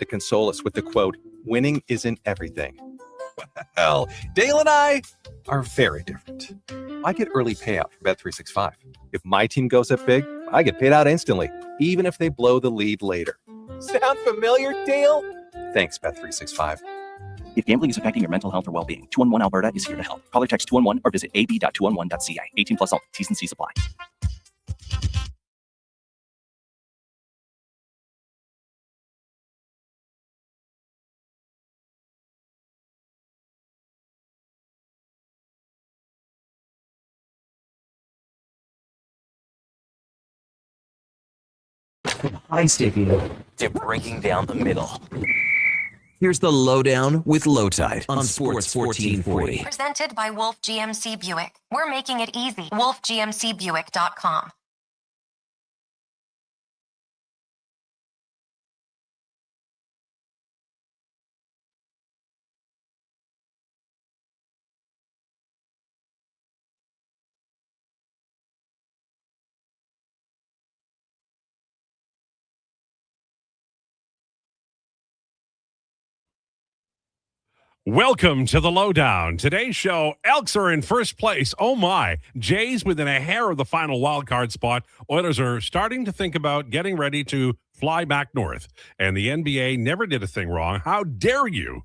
to console us with the quote, "Winning isn't everything." Well, Dale and I are very different. I get early payout from Bet365. If my team goes up big, I get paid out instantly, even if they blow the lead later. Sound familiar, Dale? Thanks, Bet365. If gambling is affecting your mental health or well-being, 211 Alberta is here to help. Call or text 211 or visit ab.211.ca. 18 plus all. T's and C's apply. Hi, Sticky. They're breaking down the middle. Here's the Lowdown with Lowetide on Sports 1440. Presented by Wolf GMC Buick. We're making it easy. WolfGMCBuick.com. Welcome to the Lowdown. Today's show, Elks are in first place. Oh my. Jays within a hair of the final wild card spot. Oilers are starting to think about getting ready to fly back north. And the NBA never did a thing wrong. How dare you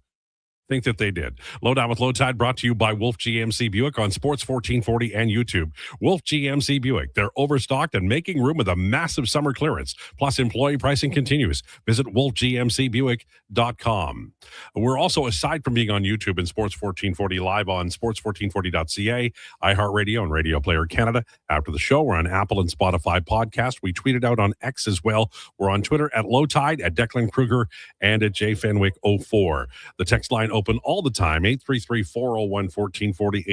think that they did? Lowdown with Lowetide brought to you by Wolf GMC Buick on Sports 1440 and YouTube. Wolf GMC Buick. They're overstocked and making room with a massive summer clearance. Plus, employee pricing continues. Visit wolfgmcbuick.com. We're also, aside from being on YouTube and Sports 1440, live on sports1440.ca, iHeartRadio, and Radio Player Canada. After the show, we're on Apple and Spotify podcast. We tweeted out on X as well. We're on Twitter at Lowetide, at Declan Krueger, and at JFenwick04. The text line open all the time, 833-401-1440,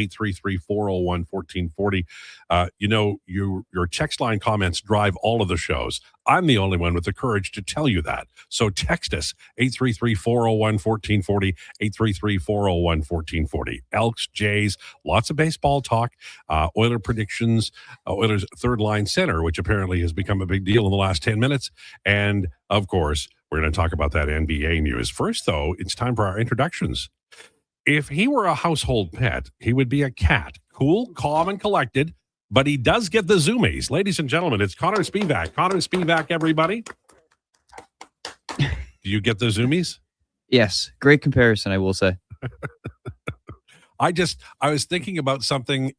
833-401-1440. Your text line comments drive all of the shows. I'm the only one with the courage to tell you that. So text us, 833-401-1440, 833-401-1440. Elks, Jays, lots of baseball talk, Oiler predictions, Oilers third line center, which apparently has become a big deal in the last 10 minutes. And, of course, we're going to talk about that NBA news. First, though, it's time for our introductions. If he were a household pet, he would be a cat. Cool, calm, and collected, but he does get the zoomies. Ladies and gentlemen, it's Connor Spivak. Connor Spivak, everybody. Do you get the zoomies? Yes. Great comparison, I will say. I was thinking about something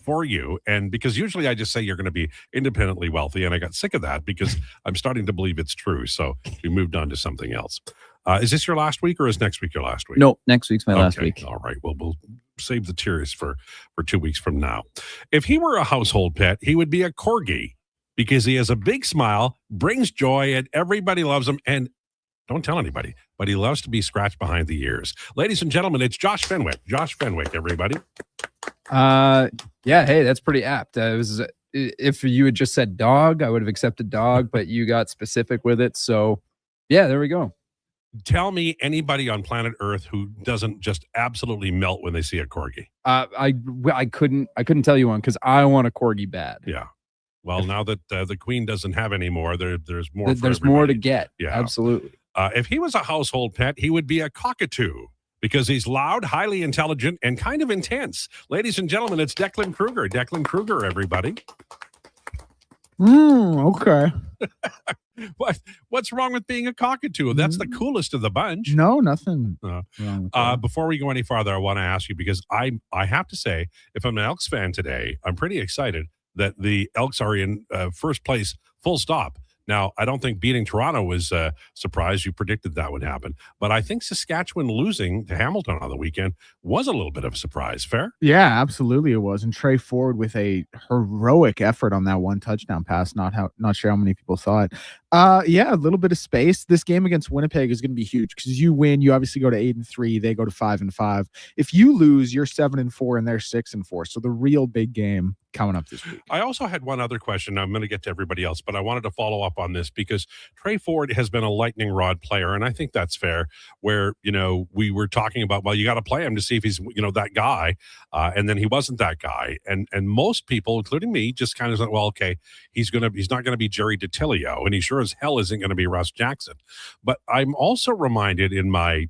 for you, and because usually I just say you're going to be independently wealthy, and I got sick of that because I'm starting to believe it's true. So we moved on to something else. Is this your last week, or is next week your last week? No, next week's my last week. All right. Well, we'll save the tears for 2 weeks from now. If he were a household pet, he would be a corgi because he has a big smile, brings joy, and everybody loves him. And don't tell anybody, but he loves to be scratched behind the ears. Ladies and gentlemen, it's Josh Fenwick. Josh Fenwick, everybody. Yeah, hey, that's pretty apt. If you had just said dog, I would have accepted dog, but you got specific with it. So, yeah, there we go. Tell me anybody on planet Earth who doesn't just absolutely melt when they see a corgi. I couldn't tell you one because I want a corgi bad. Yeah. Well, now that the Queen doesn't have any more, there's more. There's more to get. Yeah, absolutely. If he was a household pet, he would be a cockatoo because he's loud, highly intelligent, and kind of intense. Ladies and gentlemen, it's Declan Krueger. Declan Krueger, everybody. Okay. What's wrong with being a cockatoo? That's the coolest of the bunch. No, nothing. Before we go any farther, I want to ask you, because I have to say, if I'm an Elks fan today, I'm pretty excited that the Elks are in first place, full stop. Now, I don't think beating Toronto was a surprise. You predicted that would happen. But I think Saskatchewan losing to Hamilton on the weekend was a little bit of a surprise. Fair? Yeah, absolutely it was. And Trey Ford with a heroic effort on that one touchdown pass. Not sure how many people saw it. Yeah, a little bit of space. This game against Winnipeg is going to be huge because you win, you obviously go to 8-3. They go to 5-5. If you lose, you're 7-4 and they're 6-4. So the real big game coming up this week. I also had one other question. I'm going to get to everybody else, but I wanted to follow up on this because Trey Ford has been a lightning rod player, and I think that's fair. Where we were talking about, well, you got to play him to see if he's that guy, and then he wasn't that guy, and most people, including me, just kind of said, well, okay, he's not going to be Jerry DiTilio, and he sure sure as hell isn't going to be Russ Jackson. But I'm also reminded in my,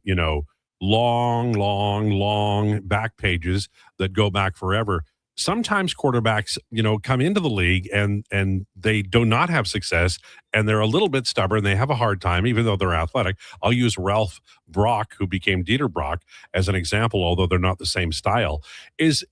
long back pages that go back forever. Sometimes quarterbacks, come into the league and they do not have success, and they're a little bit stubborn. They have a hard time, even though they're athletic. I'll use Ralph Brock, who became Dieter Brock, as an example, although they're not the same style. Is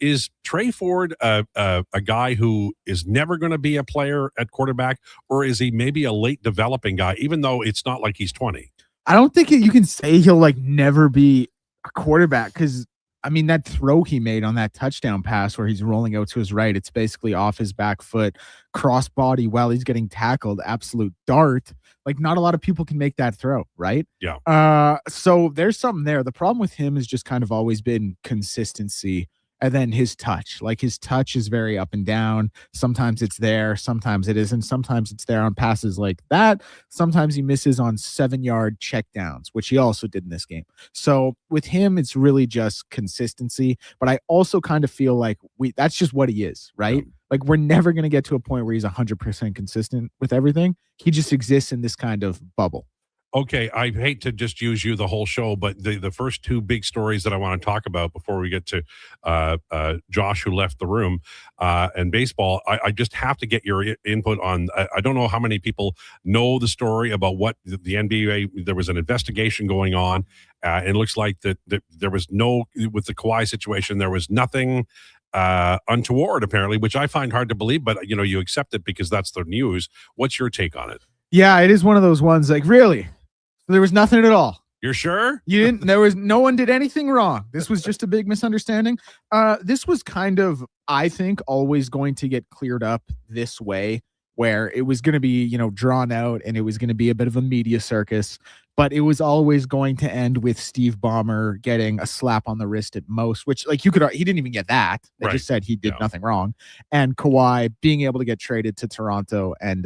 Trey Ford a guy who is never going to be a player at quarterback, or is he maybe a late developing guy, even though it's not like he's 20? I don't think you can say he'll like never be a quarterback, because I mean, that throw he made on that touchdown pass where he's rolling out to his right, it's basically off his back foot, cross body while he's getting tackled, absolute dart. Like, not a lot of people can make that throw, right? Yeah. So there's something there. The problem with him has just kind of always been consistency. And then his touch, like his touch is very up and down. Sometimes it's there, sometimes it isn't. Sometimes it's there on passes like that. Sometimes he misses on 7-yard checkdowns, which he also did in this game. So with him, it's really just consistency. But I also kind of feel like that's just what he is, right? Yeah. Like, we're never going to get to a point where he's 100% consistent with everything. He just exists in this kind of bubble. Okay, I hate to just use you the whole show, but the first two big stories that I want to talk about before we get to Josh, who left the room, and baseball, I just have to get your input on. I don't know how many people know the story about what the NBA. There was an investigation going on, and it looks like that there was no, with the Kawhi situation, there was nothing untoward apparently, which I find hard to believe, but you accept it because that's the news. What's your take on it? Yeah, it is one of those ones, like, really? There was nothing at all. You're sure? No one did anything wrong. This was just a big misunderstanding. This was kind of, I think, always going to get cleared up this way, where it was going to be, drawn out, and it was going to be a bit of a media circus, but it was always going to end with Steve Ballmer getting a slap on the wrist at most, which, like, he didn't even get that. They Right. just said he did nothing wrong. And Kawhi being able to get traded to Toronto and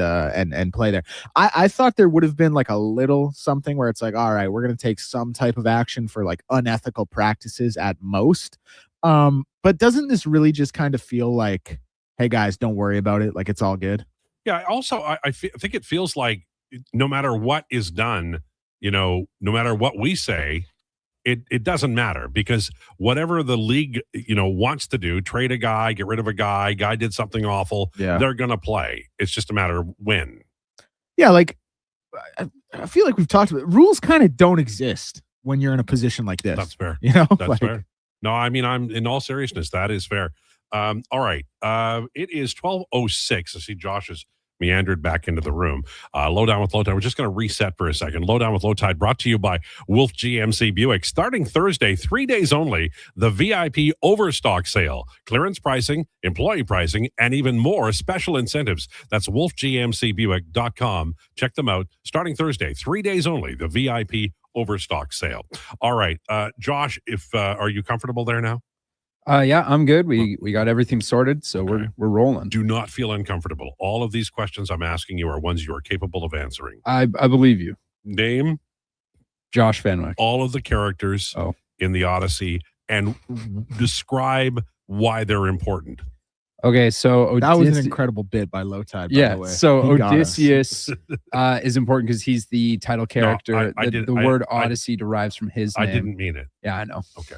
play there. I thought there would have been like a little something where it's like, all right, we're going to take some type of action for like unethical practices at most. But doesn't this really just kind of feel like, hey guys, don't worry about it. Like, it's all good. Yeah. Also, I think it feels like no matter what is done, no matter what we say, it doesn't matter, because whatever the league, wants to do, trade a guy, get rid of a guy did something awful, they're going to play. It's just a matter of when. Yeah. Like, I feel like we've talked about rules kind of don't exist when you're in a position like this. That's fair. That's like, fair. No, I mean, I'm in all seriousness, that is fair. All right. It is 12:06. I see Josh has meandered back into the room. Lowdown with Lowetide. We're just going to reset for a second. Lowdown with Lowetide brought to you by Wolf GMC Buick. Starting Thursday, 3 days only, the VIP Overstock Sale. Clearance pricing, employee pricing, and even more special incentives. That's wolfgmcbuick.com. Check them out. Starting Thursday, 3 days only, the VIP Overstock Sale. All right. Josh, are you comfortable there now? Yeah, I'm good. We got everything sorted, so Okay. we're rolling. Do not feel uncomfortable. All of these questions I'm asking you are ones you are capable of answering. I believe you. Name Josh Fenwick. all of the characters in the Odyssey and describe why they're important. Okay, so That was an incredible bit by Lowetide, by the way. So He got us. Odysseus is important because he's the title character. The word I- Odyssey derives from his name. I didn't mean it. Yeah, I know. Okay.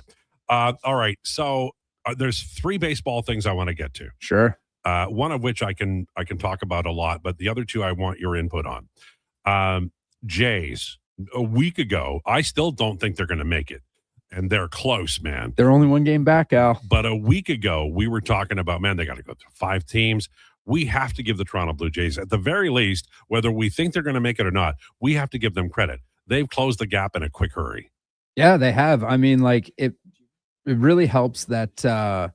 All right. So there's 3 baseball things I want to get to. Sure. One of which I can talk about a lot, but the other 2 I want your input on. Jays, a week ago, I still don't think they're going to make it. And they're close, man. They're only one game back, Al. But a week ago, we were talking about, man, they got to go through 5 teams. We have to give the Toronto Blue Jays, at the very least, whether we think they're going to make it or not, we have to give them credit. They've closed the gap in a quick hurry. Yeah, they have. I mean, like, it really helps that the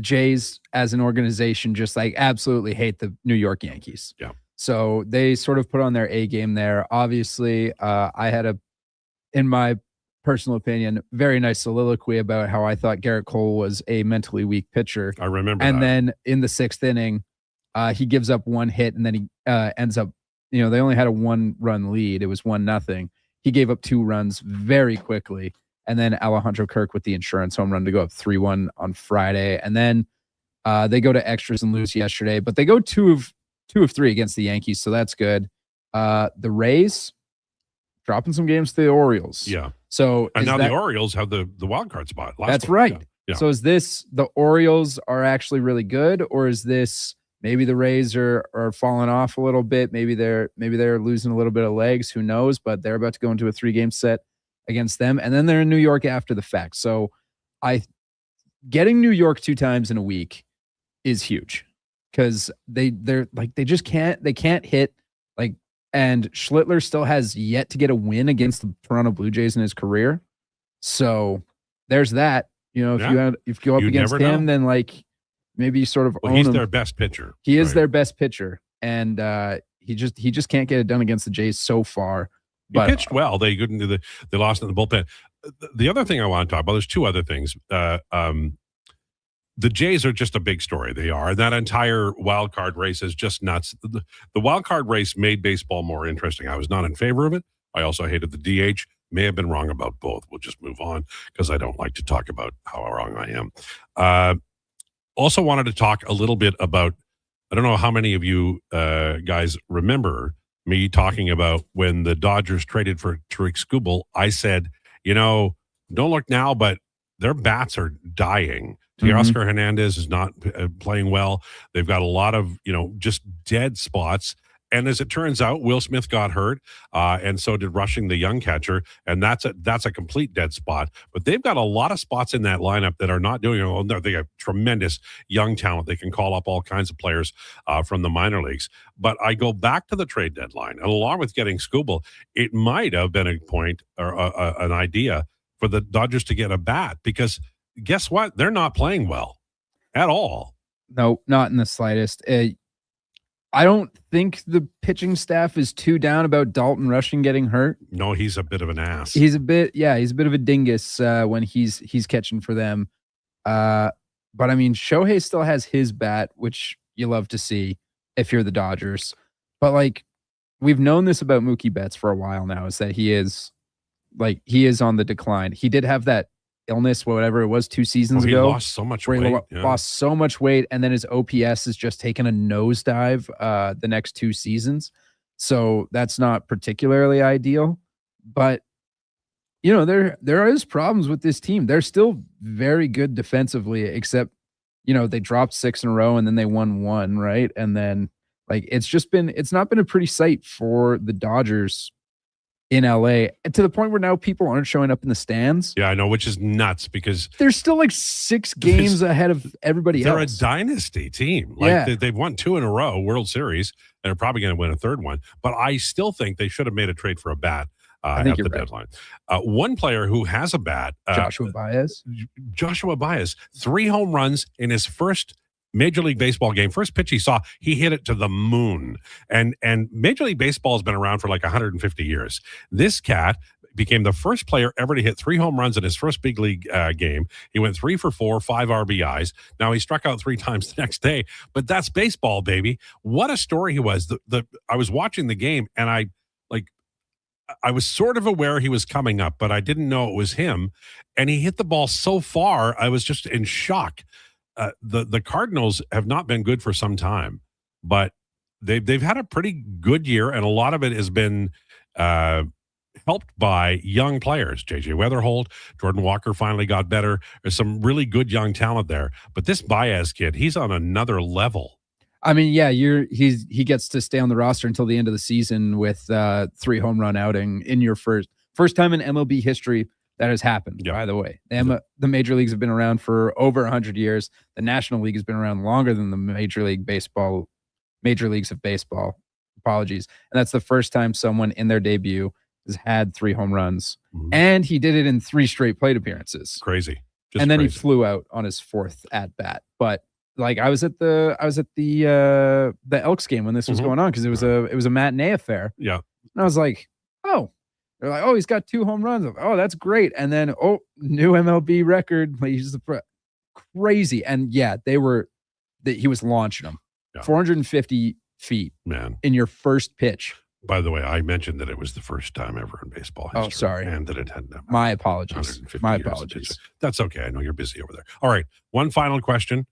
Jays as an organization just like absolutely hate the New York Yankees. Yeah. So they sort of put on their A game there. Obviously, I had in my personal opinion, very nice soliloquy about how I thought Garrett Cole was a mentally weak pitcher. I remember And that. then in the 6th inning, he gives up 1 hit, and then he ends up, they only had a 1-run lead. It was 1-0. He gave up 2 runs very quickly. And then Alejandro Kirk with the insurance home run to go up 3-1 on Friday. And then they go to extras and lose yesterday. But they go 2 of 2 of 3 against the Yankees, so that's good. The Rays dropping some games to the Orioles. Yeah. So And now the Orioles have the wild card spot. That's week. right. Yeah. So is this the Orioles are actually really good, or is this maybe the Rays are falling off a little bit? Maybe they're losing a little bit of legs. Who knows? But they're about to go into a 3-game set against them, and then they're in New York after the fact. So getting New York 2 times in a week is huge because they just can't hit. And Schlittler still has yet to get a win against the Toronto Blue Jays in his career. So there's that. If you go up against him, then maybe you sort of own he's him. their best pitcher. He is their best pitcher, and he just can't get it done against the Jays so far. He pitched well. They couldn't do they lost in the bullpen. The other thing I want to talk about, there's 2 other things. The Jays are just a big story. They are. That entire wild card race is just nuts. The wild card race made baseball more interesting. I was not in favor of it. I also hated the DH. May have been wrong about both. We'll just move on because I don't like to talk about how wrong I am. Also wanted to talk a little bit about, I don't know how many of you guys remember me talking about when the Dodgers traded for Tariq Skubal. I said, don't look now, but their bats are dying. Teoscar Hernandez is not playing well. They've got a lot of, just dead spots. And as it turns out, Will Smith got hurt, and so did Rushing, the young catcher, and that's a complete dead spot. But they've got a lot of spots in that lineup that are not doing well. They have tremendous young talent. They can call up all kinds of players from the minor leagues. But I go back to the trade deadline, and along with getting Skubal, it might have been a point or an idea for the Dodgers to get a bat because guess what? They're not playing well at all. No, not in the slightest. I don't think the pitching staff is too down about Dalton Rushing getting hurt. No, he's a bit of an ass. He's a bit of a dingus when he's catching for them. But I mean, Shohei still has his bat, which you love to see if you're the Dodgers. But we've known this about Mookie Betts for a while now, is that he is on the decline. He did have that illness, whatever it was, 2 seasons ago. He lost so much weight. Lost so much weight, and then his OPS has just taken a nosedive the next 2 seasons. So that's not particularly ideal. But there is problems with this team. They're still very good defensively, except they dropped 6 in a row and then they won 1, right? And then it's not been a pretty sight for the Dodgers in LA, to the point where now people aren't showing up in the stands. Yeah, I know, which is nuts because they're still 6 games ahead of everybody else. They're a dynasty team. They've won 2 in a row, World Series, and are probably going to win a 3rd one. But I still think they should have made a trade for a bat at the deadline. One player who has a bat, Joshua Baez, 3 home runs in his first Major League Baseball game. First pitch he saw, he hit it to the moon. And Major League Baseball has been around for 150 years. This cat became the first player ever to hit 3 home runs in his first big league game. He went 3 for 4, 5 RBIs. Now he struck out 3 times the next day, but that's baseball, baby. What a story he was. I was watching the game and I was sort of aware he was coming up, but I didn't know it was him. And he hit the ball so far, I was just in shock. The Cardinals have not been good for some time, but they've had a pretty good year, and a lot of it has been helped by young players. JJ Weatherholt, Jordan Walker finally got better. There's some really good young talent there, but this Baez kid, he's on another level. I mean, yeah, he gets to stay on the roster until the end of the season with 3 home run outing in your first time in MLB history. That has happened, by the way. The major leagues have been around for over 100 years. The National League has been around longer than the major leagues of baseball. Apologies. And that's the first time someone in their debut has had 3 home runs. Mm-hmm. And he did it in 3 straight plate appearances. Crazy. And then he flew out on his 4th at bat. But I was at the Elks game when this was going on, because it was a matinee affair. Yeah. And I was like, oh. They're like, oh, he's got 2 home runs. Oh, that's great. And then, new MLB record. He's crazy. And yeah, he was launching them 450 feet, man, in your first pitch. By the way, I mentioned that it was the first time ever in baseball history. Oh, sorry. And that it had my apologies. My apologies. That's okay. I know you're busy over there. All right. One final question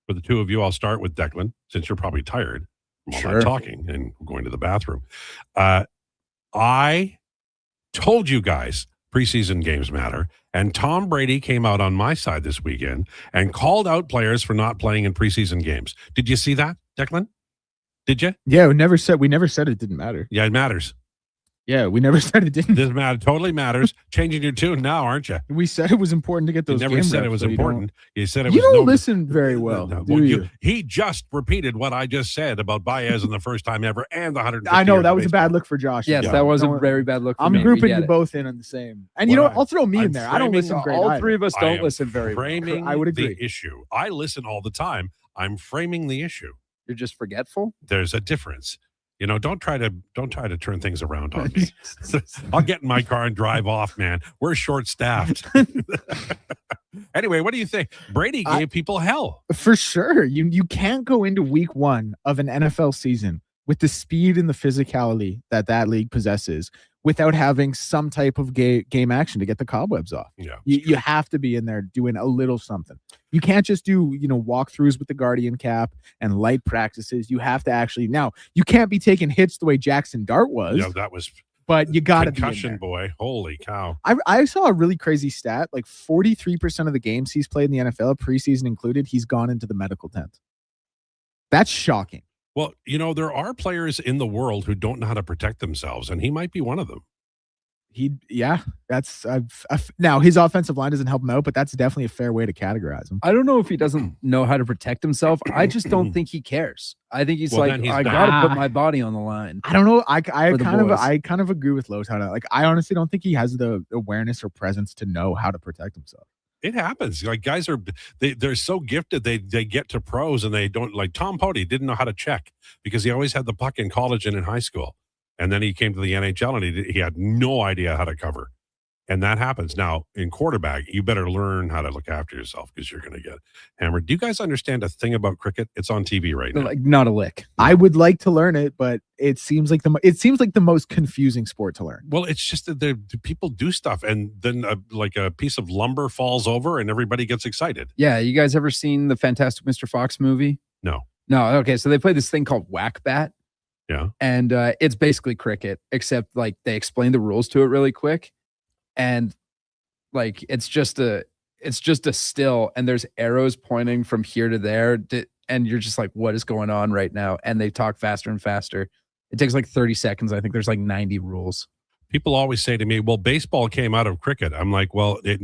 for the 2 of you. I'll start with Declan, since you're probably tired. while Sure. I'm talking and going to the bathroom. I told you guys preseason games matter, and Tom Brady came out on my side this weekend and called out players for not playing in preseason games. Did you see that, Declan? Did you? Yeah, we never said it didn't matter. Yeah, it matters. Yeah, we never said it didn't. This matter totally matters. Changing your tune now, aren't you? We said it was important to get You those. never game said it reps, was so important. You said it You was. don't no, listen very well, No, do you? He just repeated what I just said about Baez in the first time ever and the 150. I know years that of was a baseball. bad look for Josh. Yes, Yeah. that was a Don't- very bad look. For I'm me. We grouping get you it. both in on the same. And Well, I'll throw me I'm in there. I don't framing listen great. All either. three of us I don't am listen very well. Framing I would agree. the issue. I listen all the time. I'm framing the issue. You're just forgetful. There's a difference. Don't try to turn things around on me. I'll get in my car and drive off, man. We're short staffed. Anyway, what do you think? Brady gave people hell. For sure. You can't go into week 1 of an NFL season with the speed and the physicality that league possesses without having some type of game action to get the cobwebs off. Yeah. You have to be in there doing a little something. You can't just do, walkthroughs with the Guardian cap and light practices. You have to actually, now you can't be taking hits the way Jackson Dart was, Yeah, that was but you got to be in concussion, there. boy. Holy cow. I saw a really crazy stat, like 43% of the games he's played in the NFL, preseason included, he's gone into the medical tent. That's shocking. Well, there are players in the world who don't know how to protect themselves, and he might be one of them. That's now his offensive line doesn't help him out, but that's definitely a fair way to categorize him. I don't know if he doesn't know how to protect himself. I just don't think he cares. I think he's Well, like, then he's I bad. gotta put my body on the line. I don't know. For the boys. I kind of agree with Lowetide. Like, I honestly don't think he has the awareness or presence to know how to protect himself. It happens. Like, guys they're so gifted. They get to pros and they don't, like Tom Pody didn't know how to check because he always had the puck in college and in high school. And then he came to the NHL and he had no idea how to cover. And that happens. Now, in quarterback, you better learn how to look after yourself because you're going to get hammered. Do you guys understand a thing about cricket? It's on TV right now. Like, not a lick. I would like to learn it, but it seems like the most confusing sport to learn. Well, it's just that the people do stuff and then a piece of lumber falls over and everybody gets excited. Yeah, you guys ever seen the Fantastic Mr. Fox movie? No. Okay, so they play this thing called Whack Bat. Yeah. And it's basically cricket, except like they explain the rules to it really quick. And like it's just a still, and there's arrows pointing from here to there, and you're just like, what is going on right now? And they talk faster and faster. It takes like 30 seconds. I think there's like 90 rules. People always say to me, well, baseball came out of cricket. I'm like, well, it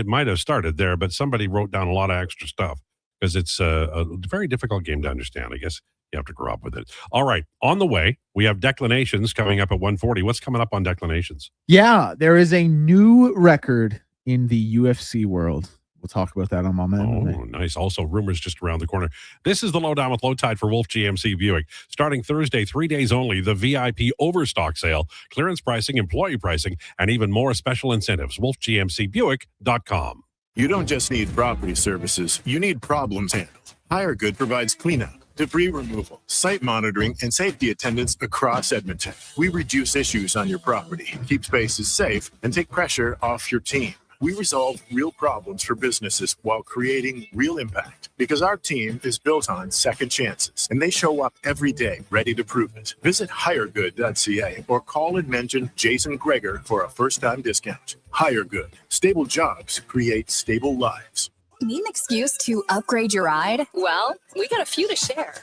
might have started there, but somebody wrote down a lot of extra stuff because it's a very difficult game to understand. I guess you have to grow up with it. All right. On the way, we have Declinations coming up at 1:40. What's coming up on Declinations? Yeah, there is a new record in the UFC world. We'll talk about that on Moment. Oh, nice. Also, rumors just around the corner. This is the Lowdown with Lowetide for Wolf GMC Buick. Starting Thursday, 3 days only, the VIP overstock sale, clearance pricing, employee pricing, and even more special incentives. WolfGMCBuick.com. You don't just need property services, you need problems handled. HireGood provides cleanup, debris removal, site monitoring, and safety attendance across Edmonton. We reduce issues on your property, keep spaces safe, and take pressure off your team. We resolve real problems for businesses while creating real impact because our team is built on second chances and they show up every day ready to prove it. Visit hiregood.ca or call and mention Jason Krueger for a first-time discount. HireGood. Stable jobs create stable lives. Need an excuse to upgrade your ride? Well, we got a few to share.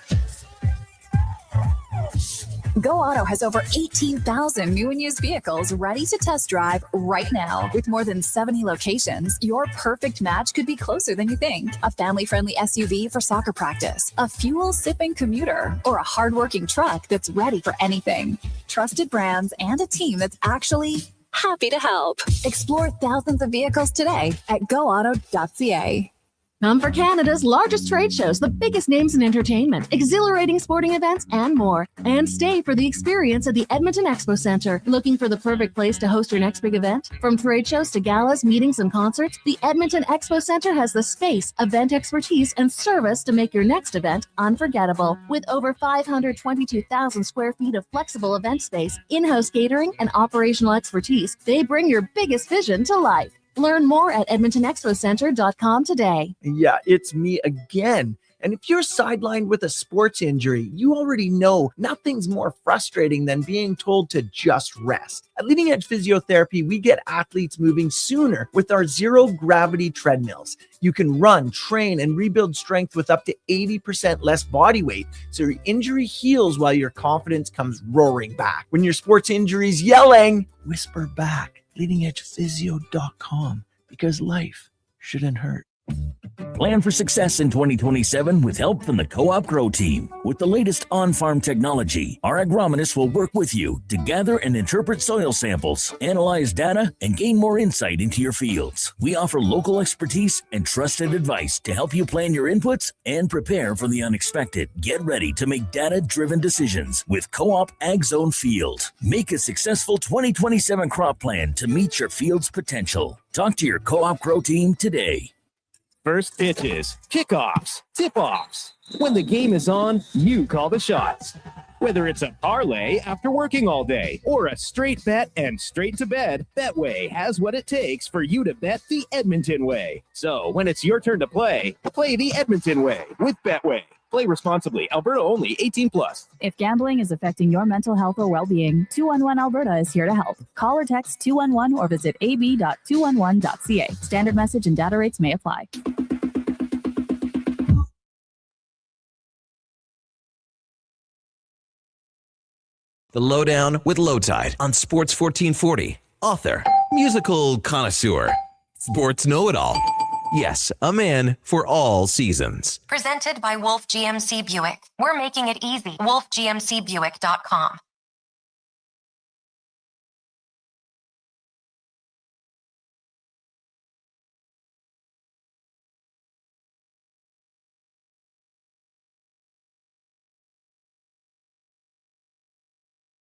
Go Auto has over 18,000 new and used vehicles ready to test drive right now. With more than 70 locations, your perfect match could be closer than you think. A family-friendly SUV for soccer practice, a fuel-sipping commuter, or a hardworking truck that's ready for anything. Trusted brands and a team that's actually happy to help. Explore thousands of vehicles today at goauto.ca. Come for Canada's largest trade shows, the biggest names in entertainment, exhilarating sporting events, and more. And stay for the experience at the Edmonton Expo Centre. Looking for the perfect place to host your next big event? From trade shows to galas, meetings, and concerts, the Edmonton Expo Centre has the space, event expertise, and service to make your next event unforgettable. With over 522,000 square feet of flexible event space, in-house catering, and operational expertise, they bring your biggest vision to life. Learn more at edmontonexpocentre.com today. Yeah, it's me again. And if you're sidelined with a sports injury, you already know nothing's more frustrating than being told to just rest. At Leading Edge Physiotherapy, we get athletes moving sooner with our zero-gravity treadmills. You can run, train, and rebuild strength with up to 80% less body weight, so your injury heals while your confidence comes roaring back. When your sports injury's yelling, whisper back, leadingedgephysio.com, because life shouldn't hurt. Plan for success in 2027 with help from the Co-op Grow team. With the latest on-farm technology, our agronomists will work with you to gather and interpret soil samples, analyze data, and gain more insight into your fields. We offer local expertise and trusted advice to help you plan your inputs and prepare for the unexpected. Get ready to make data-driven decisions with Co-op Ag Zone Field. Make a successful 2027 crop plan to meet your field's potential. Talk to your Co-op Grow team today. First pitches, kickoffs, tip-offs. When the game is on, you call the shots. Whether it's a parlay after working all day or a straight bet and straight to bed, Betway has what it takes for you to bet the Edmonton way. So when it's your turn to play the Edmonton way with Betway. Play responsibly. Alberta only. 18+. If gambling is affecting your mental health or well-being, 211 Alberta is here to help. Call or text 211 or visit ab.211.ca. Standard message and data rates may apply. The Lowdown with Lowetide on Sports 1440. Author, musical connoisseur, sports know-it-all. Yes, a man for all seasons. Presented by Wolf GMC Buick. We're making it easy. WolfGMCBuick.com.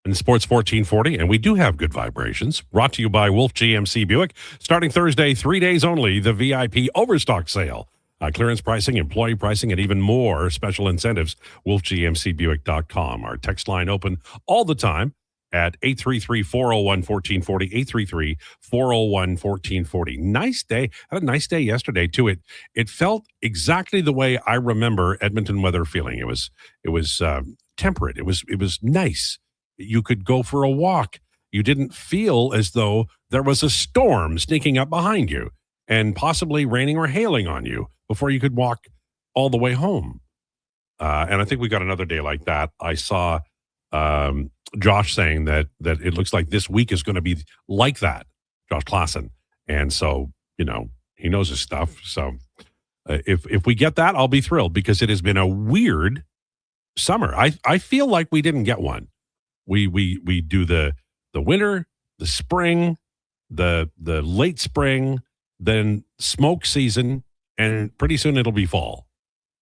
In Sports 1440, and we do have good vibrations. Brought to you by Wolf GMC Buick. Starting Thursday, 3 days only, the VIP Overstock Sale. Clearance pricing, employee pricing, and even more special incentives. WolfGMCBuick.com. Our text line open all the time at 833-401-1440, 833-401-1440. Nice day. Had a nice day yesterday, too. It felt exactly the way I remember Edmonton weather feeling. It was temperate. It was nice. You could go for a walk. You didn't feel as though there was a storm sneaking up behind you and possibly raining or hailing on you before you could walk all the way home. And I think we got another day like that. I saw Josh saying that it looks like this week is going to be like that, Josh Klassen. And so, he knows his stuff. So if we get that, I'll be thrilled because it has been a weird summer. I feel like we didn't get one. We do the winter, the spring, the late spring, then smoke season, and pretty soon it'll be fall.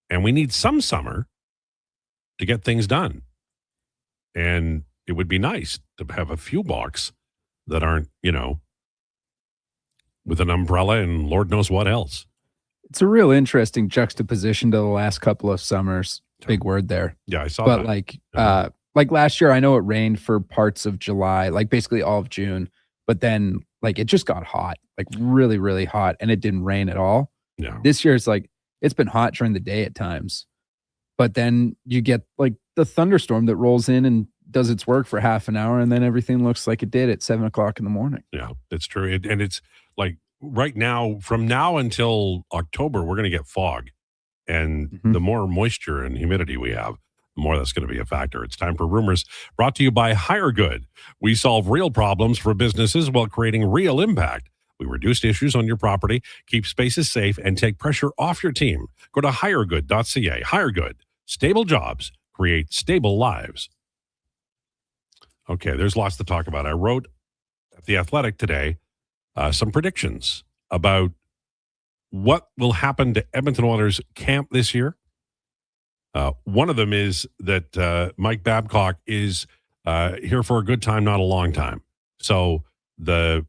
And we need some summer to get things done. And it would be nice to have a few walks that aren't, with an umbrella and Lord knows what else. It's a real interesting juxtaposition to the last couple of summers. Big word there. Yeah, I saw that. But like last year, I know it rained for parts of July, like basically all of June, but then it just got hot, like really, really hot, and it didn't rain at all. Yeah. This year, it's been hot during the day at times, but then you get the thunderstorm that rolls in and does its work for half an hour, and then everything looks like it did at 7 o'clock in the morning. Yeah, that's true. And it's like right now, from now until October, we're going to get fog. And the more moisture and humidity we have, the more that's going to be a factor. It's time for Rumors, brought to you by Hire Good. We solve real problems for businesses while creating real impact. We reduce issues on your property, keep spaces safe, and take pressure off your team. Go to hiregood.ca. Hire Good. Stable jobs create stable lives. Okay, there's lots to talk about. I wrote at The Athletic today some predictions about what will happen to Edmonton Oilers camp this year. One of them is that Mike Babcock is here for a good time, not a long time. So the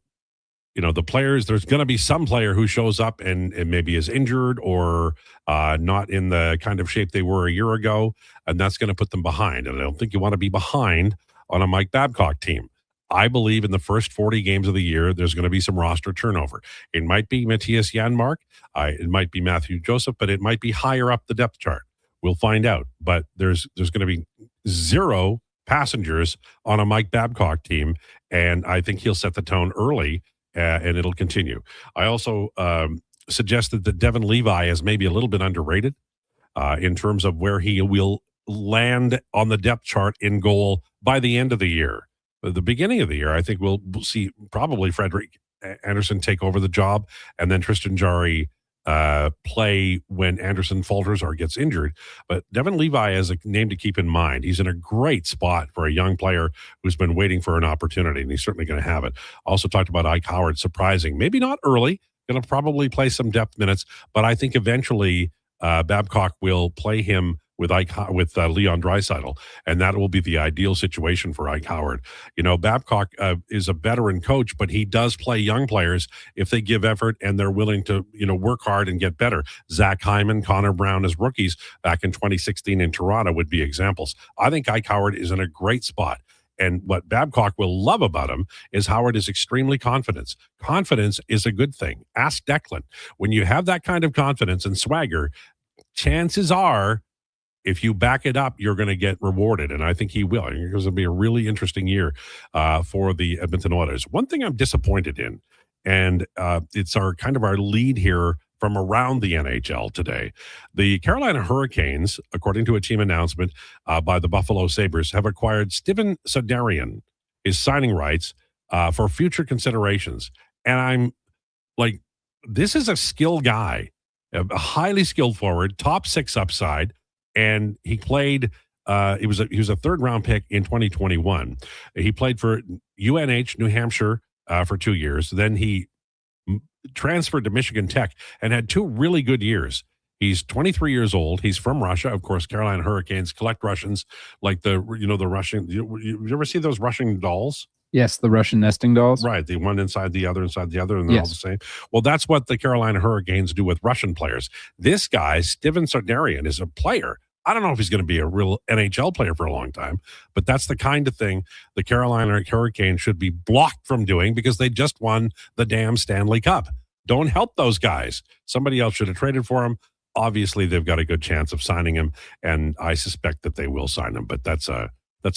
players, there's going to be some player who shows up and maybe is injured or not in the kind of shape they were a year ago, and that's going to put them behind. And I don't think you want to be behind on a Mike Babcock team. I believe in the first 40 games of the year, there's going to be some roster turnover. It might be Matthias Janmark. It might be Matthew Joseph, but it might be higher up the depth chart. We'll find out. But there's going to be 0 passengers on a Mike Babcock team, and I think he'll set the tone early, and it'll continue. I also suggested that Devin Levi is maybe a little bit underrated in terms of where he will land on the depth chart in goal by the end of the year. At the beginning of the year, I think we'll see probably Frederick Anderson take over the job, and then Tristan Jarry play when Anderson falters or gets injured. But Devin Levi is a name to keep in mind. He's in a great spot for a young player who's been waiting for an opportunity, and he's certainly going to have it. Also talked about Ike Howard, surprising. Maybe not early, going to probably play some depth minutes, but I think eventually Babcock will play him with Leon Draisaitl, and that will be the ideal situation for Ike Howard. You know, Babcock is a veteran coach, but he does play young players if they give effort and they're willing to, work hard and get better. Zach Hyman, Connor Brown as rookies back in 2016 in Toronto would be examples. I think Ike Howard is in a great spot. And what Babcock will love about him is Howard is extremely confident. Confidence is a good thing. Ask Declan. When you have that kind of confidence and swagger, chances are, if you back it up, you're going to get rewarded, and I think he will. It's going to be a really interesting year for the Edmonton Oilers. One thing I'm disappointed in, and it's our lead here from around the NHL today. The Carolina Hurricanes, according to a team announcement by the Buffalo Sabres, have acquired Steven Sadarian, his signing rights for future considerations. And I'm like, this is a skilled guy, a highly skilled forward, top 6 upside. And he played, he was a third-round pick in 2021. He played for UNH, New Hampshire, for 2 years. Then he transferred to Michigan Tech and had 2 really good years. He's 23 years old. He's from Russia. Of course, Carolina Hurricanes collect Russians like the Russian. You ever see those Russian dolls? Yes, the Russian nesting dolls. Right. The one inside the other, and they're all the same. Well, that's what the Carolina Hurricanes do with Russian players. This guy, Steven Sadarian, is a player. I don't know if he's going to be a real NHL player for a long time, but that's the kind of thing the Carolina Hurricanes should be blocked from doing because they just won the damn Stanley Cup. Don't help those guys. Somebody else should have traded for him. Obviously, they've got a good chance of signing him, and I suspect that they will sign him. But that's a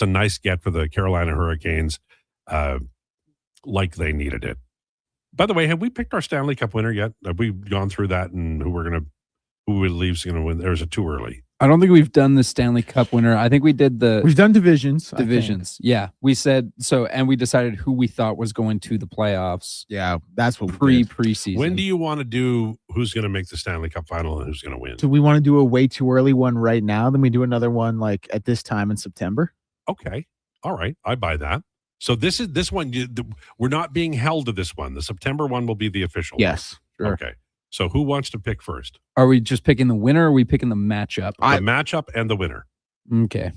nice get for the Carolina Hurricanes, like they needed it. By the way, have we picked our Stanley Cup winner yet? Have we gone through that and who leaves going to win? Or is it too early? I don't think we've done the Stanley Cup winner. I think we've done divisions. Yeah. We said so, and we decided who we thought was going to the playoffs. Yeah, that's what preseason. When do you want to do who's going to make the Stanley Cup final and who's going to win? Do we want to do a way too early one right now? Then we do another one like at this time in September. Okay. All right. I buy that. So this one. We're not being held to this one. The September one will be the official Yes. one. Sure. Okay. So who wants to pick first? Are we just picking the winner or are we picking the matchup? The matchup and the winner. Okay.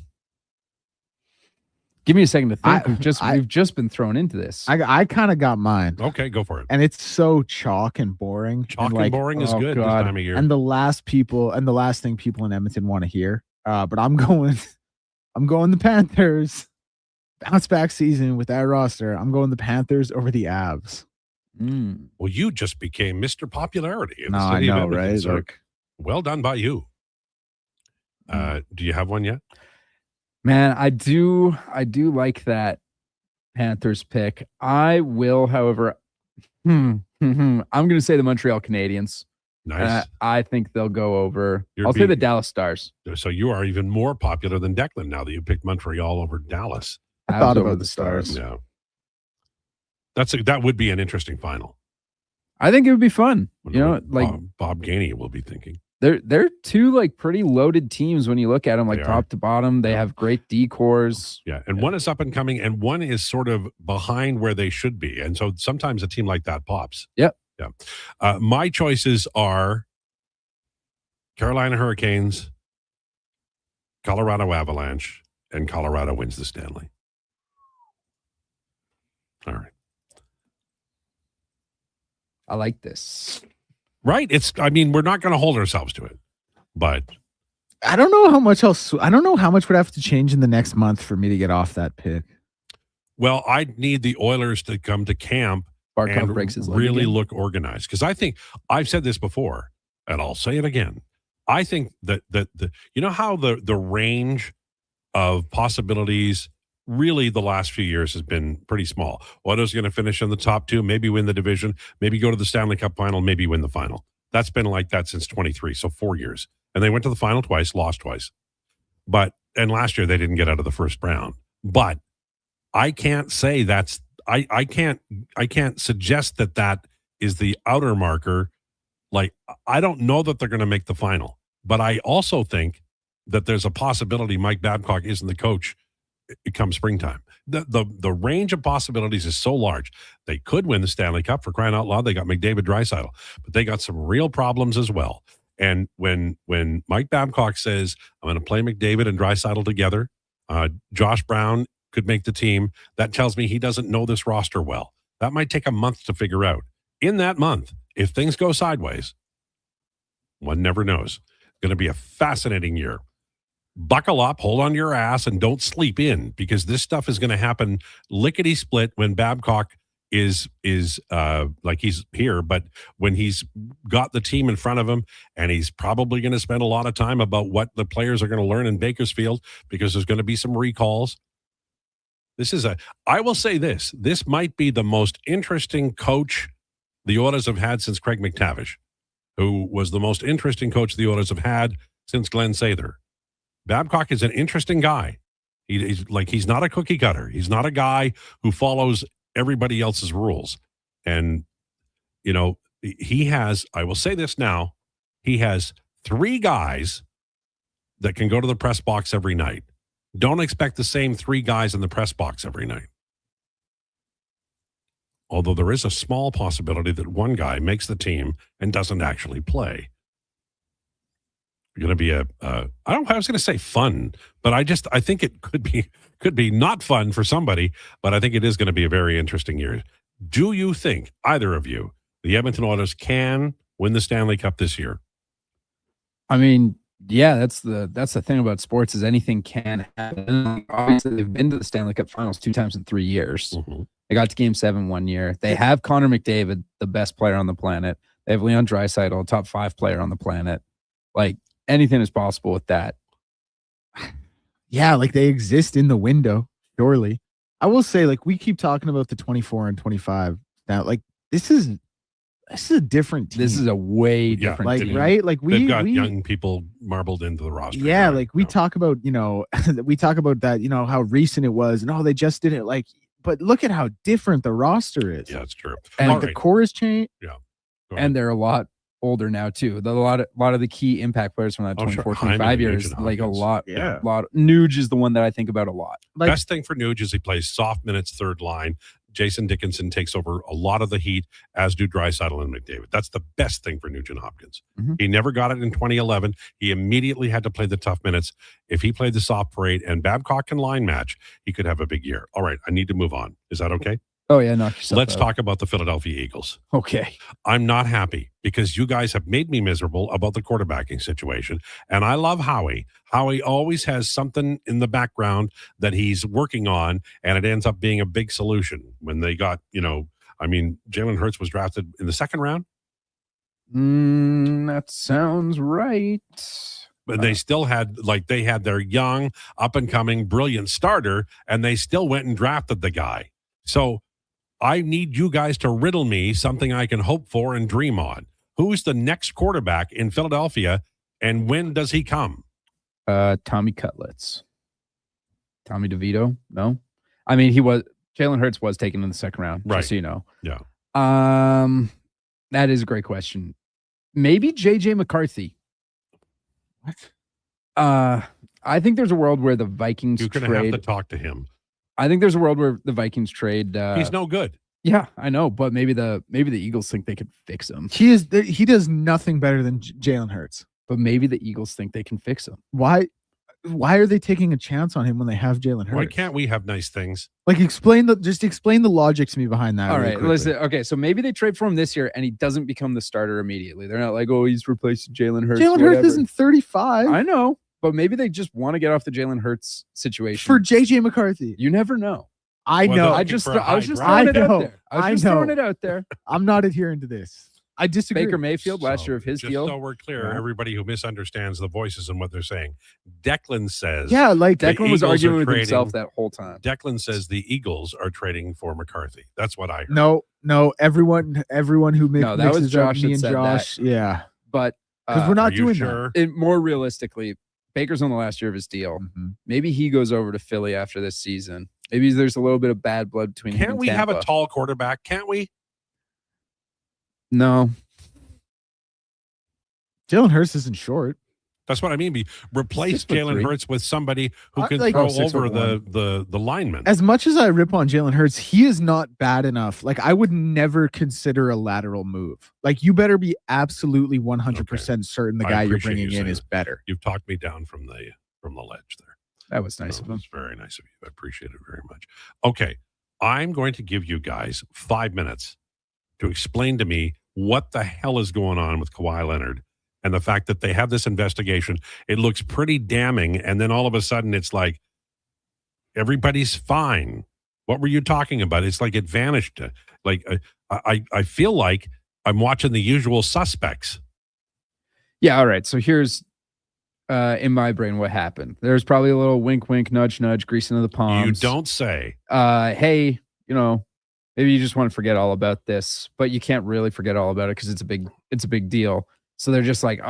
Give me a second to think. We've just been thrown into this. I kind of got mine. Okay, go for it. And it's so chalk and boring. Chalk and boring is good this time of year. And the last thing people in Edmonton want to hear. But I'm going the Panthers. Bounce back season with that roster. I'm going the Panthers over the Avs. Well, you just became Mr. Popularity in the I city know, of Edmonton, right? sir. Well done by you. Do you have one yet? Man, I do like that Panthers pick. I will, however, I'm going to say the Montreal Canadiens. Nice. I think they'll go over. I'll say the Dallas Stars. So you are even more popular than Declan now that you picked Montreal over Dallas. I thought about the Stars. Yeah. That would be an interesting final. I think it would be fun. Bob Gainey will be thinking. They're 2 pretty loaded teams when you look at them, top to bottom. They have great decors. Yeah, and one is up and coming, and one is sort of behind where they should be, and so sometimes a team like that pops. Yep. Yeah. My choices are Carolina Hurricanes, Colorado Avalanche, and Colorado wins the Stanley. All right. I like this. Right? We're not going to hold ourselves to it, but I don't know how much would have to change in the next month for me to get off that pick. Well, I need the Oilers to come to camp Barkov and breaks his leg really again. look organized. Because I think I've said this before, and I'll say it again. I think that the you know how the range of possibilities really the last few years has been pretty small. Oilers going to finish in the top 2, maybe win the division, maybe go to the Stanley Cup final, maybe win the final. That's been like that since 23, so 4 years. And they went to the final twice, lost twice. And last year they didn't get out of the first round. But I can't say that's I can't suggest that is the outer marker. Like, I don't know that they're going to make the final, but I also think that there's a possibility Mike Babcock isn't the coach come springtime. The range of possibilities is so large. They could win the Stanley Cup, for crying out loud. They got McDavid, Draisaitl, but they got some real problems as well. And when Mike Babcock says, I'm going to play McDavid and Draisaitl together, Josh Brown could make the team, that tells me he doesn't know this roster well. That might take a month to figure out. In that month, if things go sideways, one never knows. It's going to be a fascinating year. Buckle up, hold on to your ass, and don't sleep in, because this stuff is going to happen lickety split when Babcock is like he's here, but when he's got the team in front of him, and he's probably going to spend a lot of time about what the players are going to learn in Bakersfield, because there's going to be some recalls. I will say this might be the most interesting coach the Oilers have had since Craig McTavish, who was the most interesting coach the Oilers have had since Glenn Sather. Babcock is an interesting guy. He's not a cookie cutter. He's not a guy who follows everybody else's rules. And, he has, I will say this now, he has 3 guys that can go to the press box every night. Don't expect the same 3 guys in the press box every night. Although there is a small possibility that one guy makes the team and doesn't actually play. Going to be I was going to say fun, but I think it could be not fun for somebody, but I think it is going to be a very interesting year. Do you think, either of you, the Edmonton Oilers can win the Stanley Cup this year? I mean, yeah, that's the thing about sports, is anything can happen. Obviously, they've been to the Stanley Cup Finals 2 times in 3 years. Mm-hmm. They got to Game 7 one year. They have Connor McDavid, the best player on the planet. They have Leon Draisaitl, top 5 player on the planet. Like, anything is possible with that. Yeah, like they exist in the window, surely. I will say, like, we keep talking about the 24 and 25 now. Like, this is a different team. This is a way different team. Right? Like, they've got young people marbled into the roster. Yeah, like we talk about, we talk about that, how recent it was, and they just did it. Like, but look at how different the roster is. Yeah, it's true. And like, the core has changed. Yeah. And they're a lot older now too. A lot of the key impact players from that 24-25 years, like a lot. Yeah. Nuge is the one that I think about a lot. Like, best thing for Nuge is he plays soft minutes, third line. Jason Dickinson takes over a lot of the heat, as do Draisaitl and McDavid. That's the best thing for Nugent Hopkins. Mm-hmm. He never got it in 2011. He immediately had to play the tough minutes. If he played the soft parade and Babcock can line match, he could have a big year. All right, I need to move on. Is that okay? Oh, yeah, knock yourself Let's out. talk about the Philadelphia Eagles. Okay. I'm not happy because you guys have made me miserable about the quarterbacking situation. And I love Howie. Howie always has something in the background that he's working on, and it ends up being a big solution. When they got, Jalen Hurts was drafted in the 2nd round. That sounds right. But they still had, they had their young, up-and-coming, brilliant starter, and they still went and drafted the guy. So I need you guys to riddle me something I can hope for and dream on. Who's the next quarterback in Philadelphia, and when does he come? Tommy Cutlets. Tommy DeVito? No? I mean, Jalen Hurts was taken in the 2nd round, right? Just so you know. Yeah. That is a great question. Maybe JJ McCarthy. What? I think there's a world where the Vikings You're going to have to talk to him. I think there's a world where the Vikings trade. He's no good. Yeah, I know, but maybe the Eagles think they could fix him. He does nothing better than Jalen Hurts. But maybe the Eagles think they can fix him. Why are they taking a chance on him when they have Jalen Hurts? Why can't we have nice things? Like, explain the logic to me behind that. All right, listen. Okay, so maybe they trade for him this year and he doesn't become the starter immediately. They're not like, oh, he's replacing Jalen Hurts. Jalen Hurts isn't 35. I know, but maybe they just want to get off the Jalen Hurts situation for JJ McCarthy. You never know. I know. I was just throwing it out there. I was just throwing it out there. I'm not adhering to this. I disagree. Baker Mayfield last year of his just deal. so we're clear, Yeah. everybody who misunderstands the voices and what they're saying, Declan says, Yeah, like the Declan was Eagles arguing are with himself trading- that whole time. Declan says the Eagles are trading for McCarthy. That's what I heard. No, everyone who No, that was mixes up Josh me that and said Josh. Yeah, But because we're not Are you doing sure? more realistically, Baker's on the last year of his deal. Mm-hmm. Maybe he goes over to Philly after this season. Maybe there's a little bit of bad blood between him Can't and we have a Tampa. tall quarterback? Can't we? No. Jalen Hurts isn't short. That's what I mean. Replace 6'3". Jalen Hurts with somebody who can like- throw Oh, 6'1". over the lineman. As much as I rip on Jalen Hurts, he is not bad enough. Like, I would never consider a lateral move. Like, you better be absolutely 100% certain the I guy you're appreciate bringing you in saying is better. You've talked me down from the ledge there. That was nice of him. It's very nice of you. I appreciate it very much. Okay, I'm going to give you guys 5 minutes to explain to me what the hell is going on with Kawhi Leonard and the fact that they have this investigation. It looks pretty damning, and then all of a sudden it's like everybody's fine. What were you talking about? It's like it vanished. Like I feel like I'm watching The Usual Suspects. Yeah, all right. So here's in my brain what happened. There's probably a little wink, wink, nudge, nudge, greasing of the palms. You don't say. Hey, maybe you just want to forget all about this, but you can't really forget all about it because it's a big deal. So they're just like,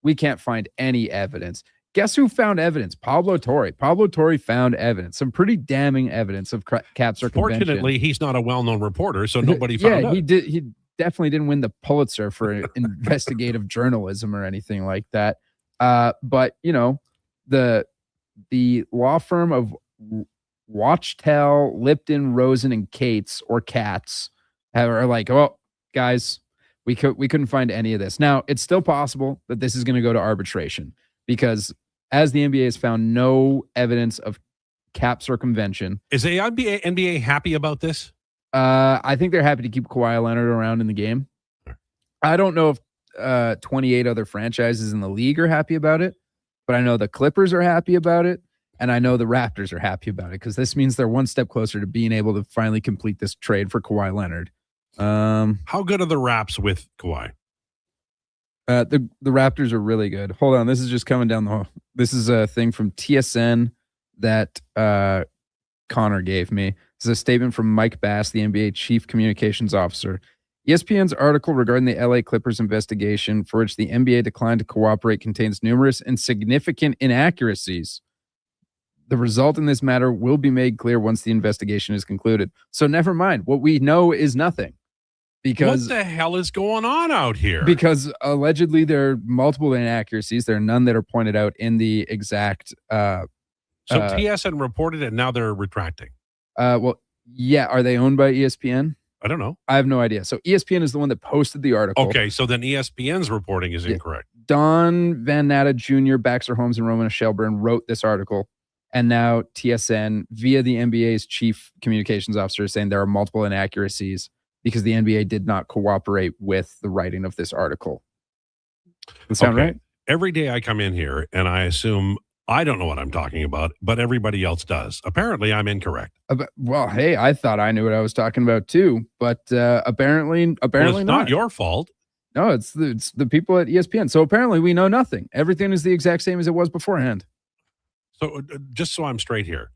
we can't find any evidence. Guess who found evidence? Pablo Torre. Pablo Torre found evidence, some pretty damning evidence of cap circumvention. Fortunately, he's not a well-known reporter, so nobody found out. He did. He definitely didn't win the Pulitzer for investigative journalism or anything like that. But the law firm of Watchtel, Lipton, Rosen, and Cates or Katz are like, oh, guys, we couldn't find any of this. Now, it's still possible that this is going to go to arbitration because as the NBA has found no evidence of cap circumvention. Is the NBA happy about this? I think they're happy to keep Kawhi Leonard around in the game. I don't know if 28 other franchises in the league are happy about it, but I know the Clippers are happy about it, and I know the Raptors are happy about it because this means they're one step closer to being able to finally complete this trade for Kawhi Leonard. How good are the Raps with Kawhi? The Raptors are really good. Hold on, this is just coming down the hall. This is a thing from TSN that Connor gave me. This is a statement from Mike Bass, the NBA Chief Communications Officer. ESPN's article regarding the LA Clippers investigation, for which the NBA declined to cooperate, contains numerous and significant inaccuracies. The result in this matter will be made clear once the investigation is concluded. So never mind. What we know is nothing. Because what the hell is going on out here? Because allegedly there are multiple inaccuracies. There are none that are pointed out in the exact. So TSN reported it, and now they're retracting. Well, yeah. Are they owned by ESPN? I don't know. I have no idea. So ESPN is the one that posted the article. Okay, so then ESPN's reporting is incorrect. Don Van Natta Jr., Baxter Holmes, and Roman Shelburne wrote this article. And now TSN, via the NBA's chief communications officer, is saying there are multiple inaccuracies because the NBA did not cooperate with the writing of this artitel. Does that sound right? Every day I come in here and I assume I don't know what I'm talking about, but everybody else does. Apparently, I'm incorrect. Well, hey, I thought I knew what I was talking about too, but apparently it's not your fault. No, it's the people at ESPN. So apparently, we know nothing. Everything is the exact same as it was beforehand. So just so I'm straight here,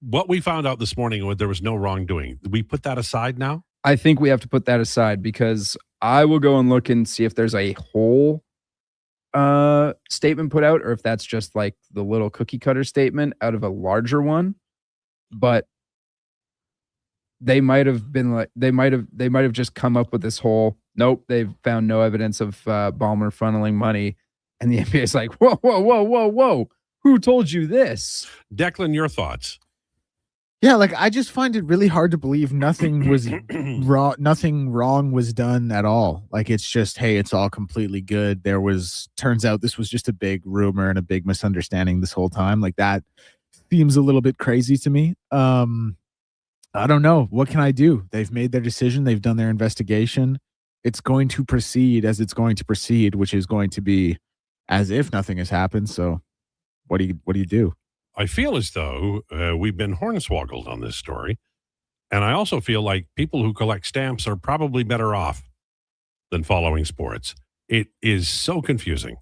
what we found out this morning, there was no wrongdoing. We put that aside now? I think we have to put that aside because I will go and look and see if there's a whole statement put out or if that's just like the little cookie cutter statement out of a larger one. But they might have been like they might have just come up with this whole nope, they've found no evidence of Ballmer funneling money. And the NBA is like, whoa. Who told you this? Declan, your thoughts? Yeah, like I just find it really hard to believe nothing was wrong. Nothing wrong was done at all. Like it's just, hey, it's all completely good. Turns out this was just a big rumor and a big misunderstanding this whole time. Like that seems a little bit crazy to me. I don't know. What can I do? They've made their decision. They've done their investigation. It's going to proceed as it's going to proceed, which is going to be as if nothing has happened. So what do you do? I feel as though we've been hornswoggled on this story. And I also feel like people who collect stamps are probably better off than following sports. It is so confusing.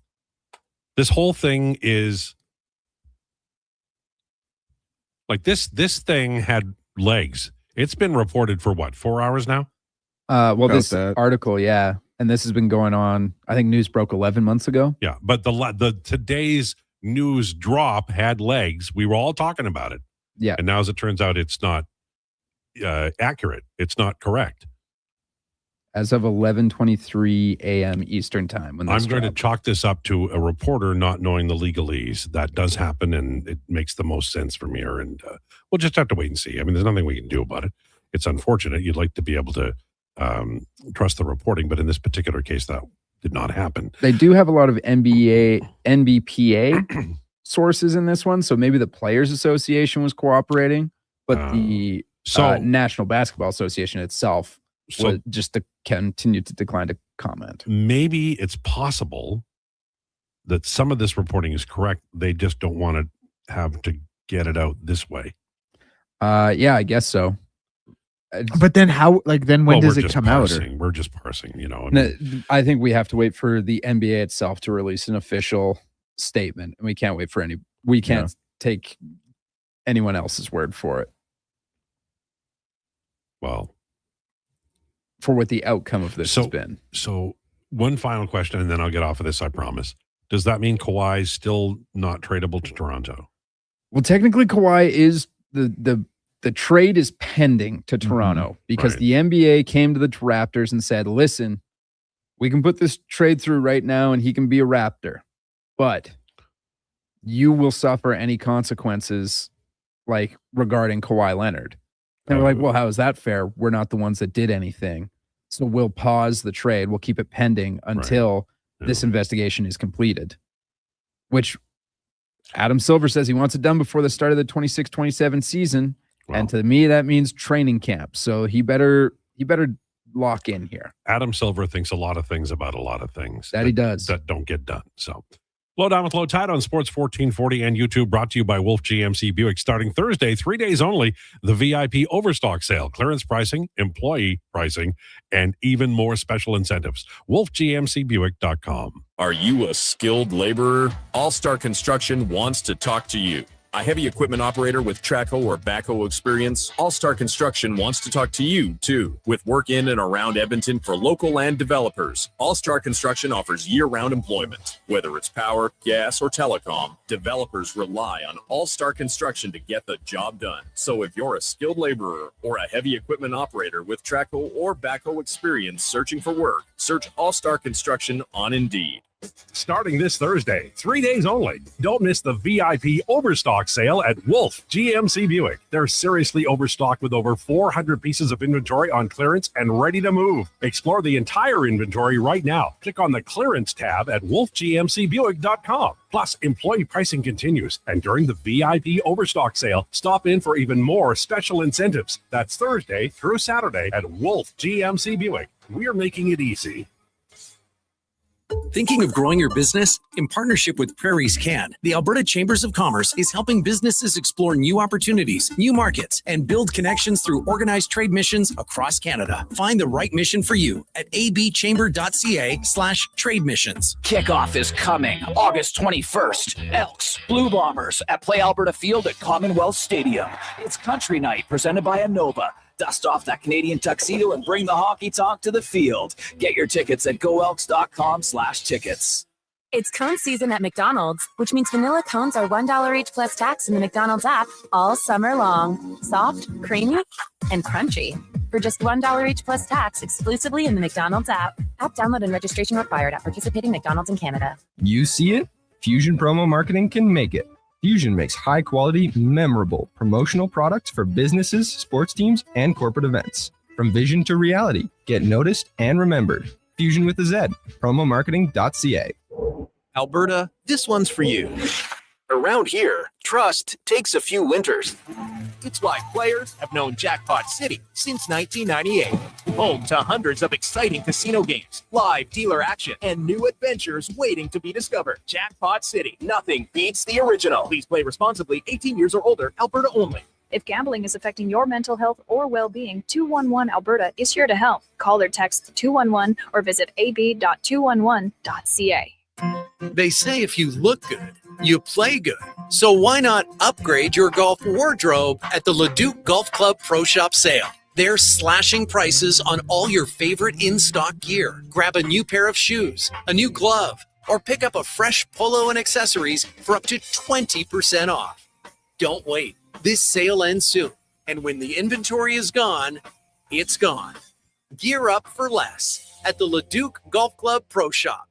This whole thing is like this thing had legs. It's been reported for what, 4 hours now? Well, this article, yeah. And this has been going on. I think news broke 11 months ago. Yeah, but the today's news drop had legs. We were all talking about it. Yeah. And now, as it turns out, it's not accurate. It's not correct. As of 11:23 a.m. Eastern time. When I'm going to chalk this up to a reporter not knowing the legalese. That does happen, and it makes the most sense from here. And we'll just have to wait and see. I mean, there's nothing we can do about it. It's unfortunate. You'd like to be able to trust the reporting, but in this particular case, that did not happen. They do have a lot of NBPA sources in this one, so maybe the Players Association was cooperating, but the National Basketball Association itself was just to continue to decline to comment. Maybe it's possible that some of this reporting is correct. They just don't want to have to get it out this way. Yeah, I guess so. But then how, like, then when does it come out? We're just parsing, you know. I think we have to wait for the NBA itself to release an official statement, and we can't wait for we can't take anyone else's word for it. Well, for what the outcome of this has been. So one final question, and then I'll get off of this, I promise. Does that mean Kawhi's still not tradable to Toronto? Well, technically Kawhi is the trade is pending to Toronto because the NBA came to the Raptors and said, listen, we can put this trade through right now and he can be a Raptor, but you will suffer any consequences like regarding Kawhi Leonard. And we're like, well, how is that fair? We're not the ones that did anything. So we'll pause the trade. We'll keep it pending until this investigation is completed, which Adam Silver says he wants it done before the start of the 26-27 season. Wow. And to me, that means training camp. So he better lock in here. Adam Silver thinks a lot of things about a lot of things. That he does. That don't get done. So Lowdown with Lowetide on Sports 1440 and YouTube, brought to you by Wolf GMC Buick. Starting Thursday, 3 days only, the VIP Overstock Sale. Clearance pricing, employee pricing, and even more special incentives. WolfGMCBuick.com. Are you a skilled laborer? All-Star Construction wants to talk to you. A heavy equipment operator with Traco or backhoe experience, All-Star Construction wants to talk to you, too. With work in and around Edmonton for local land developers, All-Star Construction offers year-round employment. Whether it's power, gas, or telecom, developers rely on All-Star Construction to get the job done. So if you're a skilled laborer or a heavy equipment operator with Traco or backhoe experience searching for work, search All-Star Construction on Indeed. Starting this Thursday, 3 days only. Don't miss the VIP Overstock Sale at Wolf GMC Buick. They're seriously overstocked with over 400 pieces of inventory on clearance and ready to move. Explore the entire inventory right now. Click on the clearance tab at wolfgmcbuick.com. Plus, employee pricing continues. And during the VIP Overstock Sale, stop in for even more special incentives. That's Thursday through Saturday at Wolf GMC Buick. We're making it easy. Thinking of growing your business? In partnership with Prairie's Can, the Alberta Chambers of Commerce is helping businesses explore new opportunities, new markets, and build connections through organized trade missions across Canada. Find the right mission for you at abchamber.ca/trade missions. Kickoff is coming August 21st. Elks, Blue Bombers at Play Alberta Field at Commonwealth Stadium. It's Country Night presented by Innova. Dust off that Canadian tuxedo and bring the honky tonk to the field. Get your tickets at goelks.com/tickets. It's cone season at McDonald's, which means vanilla cones are $1 each plus tax in the McDonald's app all summer long. Soft, creamy, and crunchy. For just $1 each plus tax exclusively in the McDonald's app. App download and registration required at participating McDonald's in Canada. You see it? Fusion Promo Marketing can make it. Fusion makes high-quality, memorable promotional products for businesses, sports teams, and corporate events. From vision to reality, get noticed and remembered. Fusion with a Z. Promomarketing.ca. Alberta, this one's for you. Around here, trust takes a few winters. It's why players have known Jackpot City since 1998. Home to hundreds of exciting casino games, live dealer action, and new adventures waiting to be discovered. Jackpot City, nothing beats the original. Please play responsibly, 18 years or older, Alberta only. If gambling is affecting your mental health or well-being, 211 Alberta is here to help. Call or text 211 or visit ab.211.ca. They say if you look good, you play good. So why not upgrade your golf wardrobe at the Leduc Golf Club Pro Shop sale? They're slashing prices on all your favorite in-stock gear. Grab a new pair of shoes, a new glove, or pick up a fresh polo and accessories for up to 20% off. Don't wait. This sale ends soon. And when the inventory is gone, it's gone. Gear up for less at the Leduc Golf Club Pro Shop.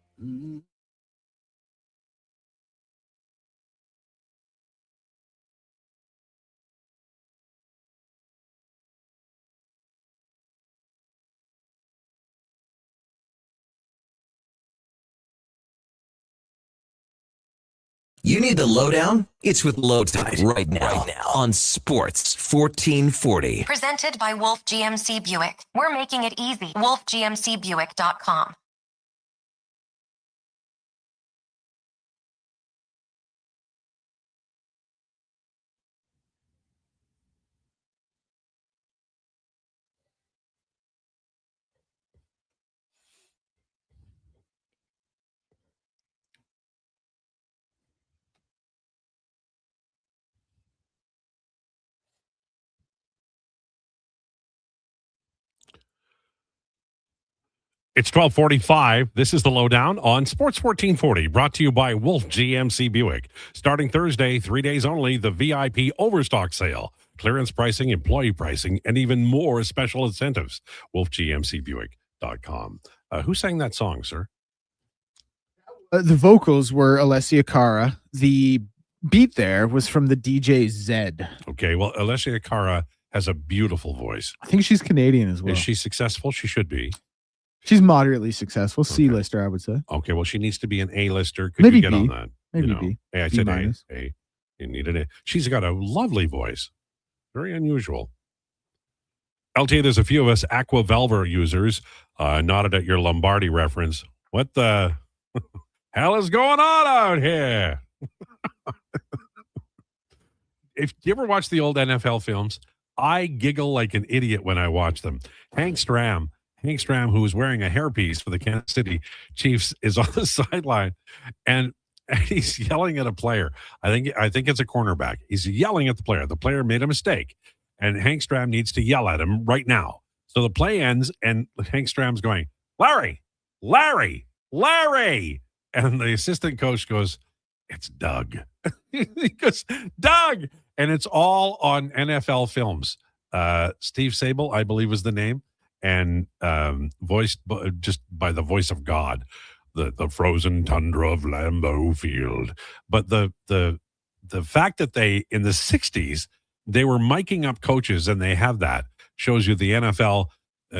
You need the lowdown? It's with Lowetide right now on Sports 1440. Presented by Wolf GMC Buick. We're making it easy. WolfGMCBuick.com. It's 12:45. This is the Lowdown on Sports 1440, brought to you by Wolf GMC Buick. Starting Thursday, 3 days only, the VIP Overstock Sale. Clearance pricing, employee pricing, and even more special incentives. WolfGMCBuick.com. Who sang that song, sir? The vocals were Alessia Cara. The beat there was from the DJ Zed. Okay, well, Alessia Cara has a beautiful voice. I think she's Canadian as well. Is she successful? She should be. She's moderately successful. C-lister, I would say. Okay, well, she needs to be an A-lister. Could Maybe you get B. on that? Maybe You know? B. Hey, I B said minus. A. You need an A. She's got a lovely voice. Very unusual. LT, there's a few of us Aqua Velva users nodded at your Lombardi reference. What the hell is going on out here? If you ever watch the old NFL films, I giggle like an idiot when I watch them. Hank Stram, who was wearing a hairpiece for the Kansas City Chiefs, is on the sideline, and he's yelling at a player. I think it's a cornerback. He's yelling at the player. The player made a mistake, and Hank Stram needs to yell at him right now. So the play ends, and Hank Stram's going, Larry, Larry, Larry. And the assistant coach goes, it's Doug. He goes, Doug. And it's all on NFL films. Steve Sable, I believe, was the name, and voiced just by the voice of God, the frozen tundra of Lambeau Field. But the fact that they, in the 60s, they were miking up coaches, and they have that, shows you the NFL,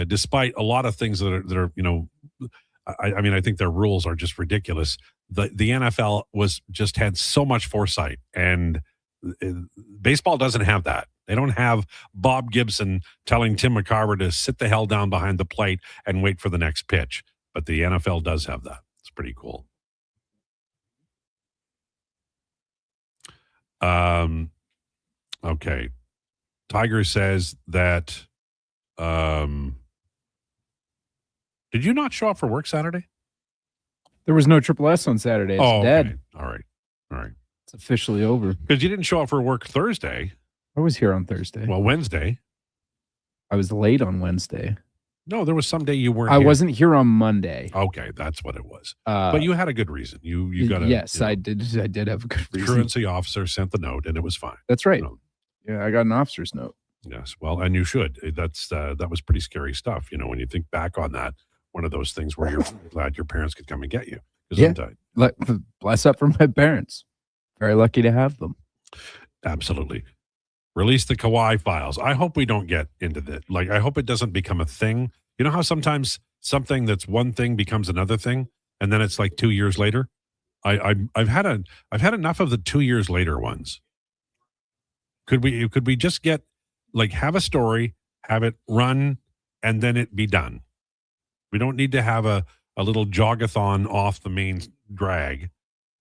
despite a lot of things that are you know, I mean, I think their rules are just ridiculous. The NFL had so much foresight, and baseball doesn't have that. They don't have Bob Gibson telling Tim McCarver to sit the hell down behind the plate and wait for the next pitch. But the NFL does have that. It's pretty cool. Okay. Tiger says that, did you not show up for work Saturday? There was no Triple S on Saturday. It's dead. Okay. All right. It's officially over. Because you didn't show up for work Thursday. I was here on Thursday. Well, Wednesday. I was late on Wednesday. No, there was some day you weren't I here. wasn't here on Monday. Okay, that's what it was. But you had a good reason. You got a yes, I did. I did have a good reason. Truancy officer sent the note, and it was fine. That's right. Yeah, I got an officer's note. Yes, well, and you should. That was pretty scary stuff. You know, when you think back on that, one of those things where you're glad your parents could come and get you. Yeah, bless up for my parents. Very lucky to have them. Absolutely. Release the Kawhi files. I hope we don't get into that. Like, I hope it doesn't become a thing. You know how sometimes something that's one thing becomes another thing, and then it's like 2 years later. I've had enough of the 2 years later ones. Could we just get, like, have a story, have it run, and then it be done? We don't need to have a little jogathon off the main drag.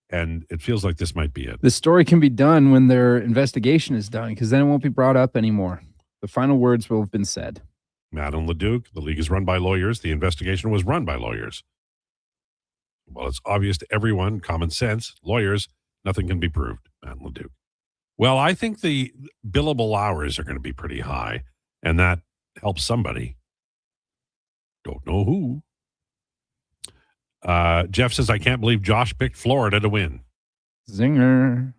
And it feels like this might be it. The story can be done when their investigation is done, because then it won't be brought up anymore. The final words will have been said. Madeline Leduc, the league is run by lawyers. The investigation was run by lawyers. Well, it's obvious to everyone, common sense, lawyers, nothing can be proved, Madeline Leduc. Well, I think the billable hours are going to be pretty high, and that helps somebody. Don't know who. Jeff says, I can't believe Josh picked Florida to win. Zinger.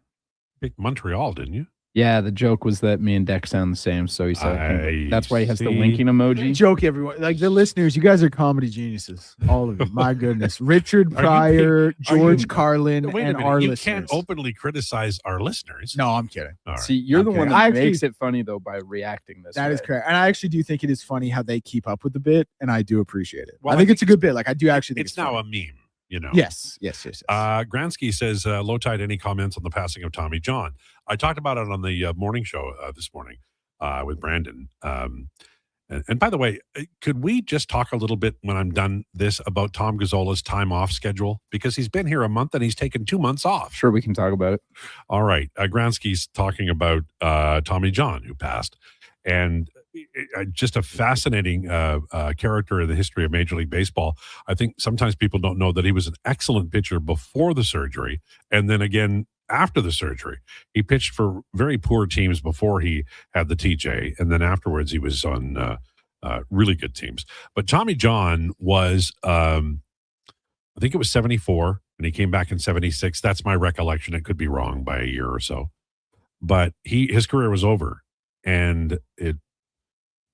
Picked Montreal, didn't you? Yeah, the joke was that me and Dex sound the same, so he said that's why he has the see. winking emoji. Joke, everyone. Like the listeners, you guys are comedy geniuses. All of you. My goodness. Richard Pryor, George Carlin, Wait a and minute. our You listeners. can't openly criticize our listeners. No, I'm kidding. All right. See, you're the Okay. one I that actually- makes it funny, though, by reacting this That way. is correct. And I actually do think it is funny how they keep up with the bit, and I do appreciate it. Well, I think it's a good bit. Like, I do actually think It's now funny. a meme, you know. Yes. Gransky says, Lowetide, any comments on the passing of Tommy John? I talked about it on the morning show this morning with Brandon. And by the way, could we just talk a little bit when I'm done this about Tom Gazzola's time off schedule? Because he's been here a month and he's taken 2 months off. Sure, we can talk about it. All right. Gransky's talking about Tommy John, who passed. And just a fascinating character in the history of Major League Baseball. I think sometimes people don't know that he was an excellent pitcher before the surgery, and then again after the surgery. He pitched for very poor teams before he had the TJ, and then afterwards he was on really good teams. But Tommy John was, I think it was 74, and he came back in 76. That's my recollection. It could be wrong by a year or so. But his career was over, and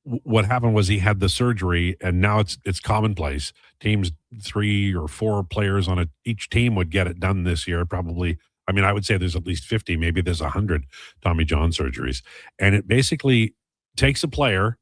what happened was he had the surgery, and now it's commonplace. Teams, 3 or 4 players on each team would get it done this year. Probably, I mean, I would say there's at least 50, maybe there's 100 Tommy John surgeries. And it basically takes a player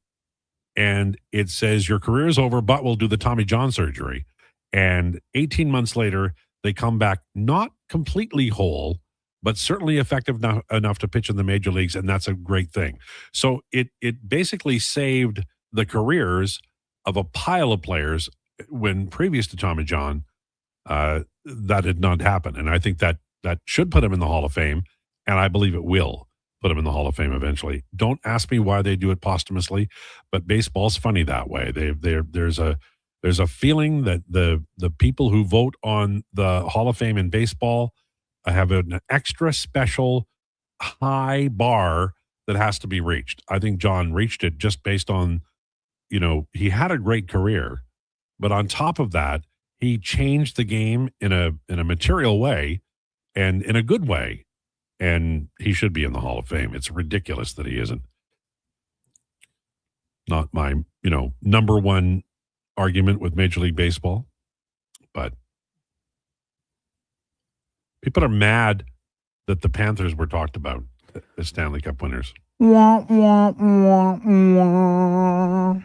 and it says your career is over, but we'll do the Tommy John surgery. And 18 months later, they come back not completely whole, but certainly effective enough to pitch in the major leagues, and that's a great thing. So it basically saved the careers of a pile of players when previous to Tommy John, that did not happen. And I think that should put him in the Hall of Fame, and I believe it will put him in the Hall of Fame eventually. Don't ask me why they do it posthumously, but baseball's funny that way. There's a feeling that the people who vote on the Hall of Fame in baseball have an extra special high bar that has to be reached. I think John reached it just based on, he had a great career, but on top of that, he changed the game in a material way and in a good way. And he should be in the Hall of Fame. It's ridiculous that he isn't. Not my, number one argument with Major League Baseball, but people are mad that the Panthers were talked about as Stanley Cup winners. Wah, wah, wah, wah.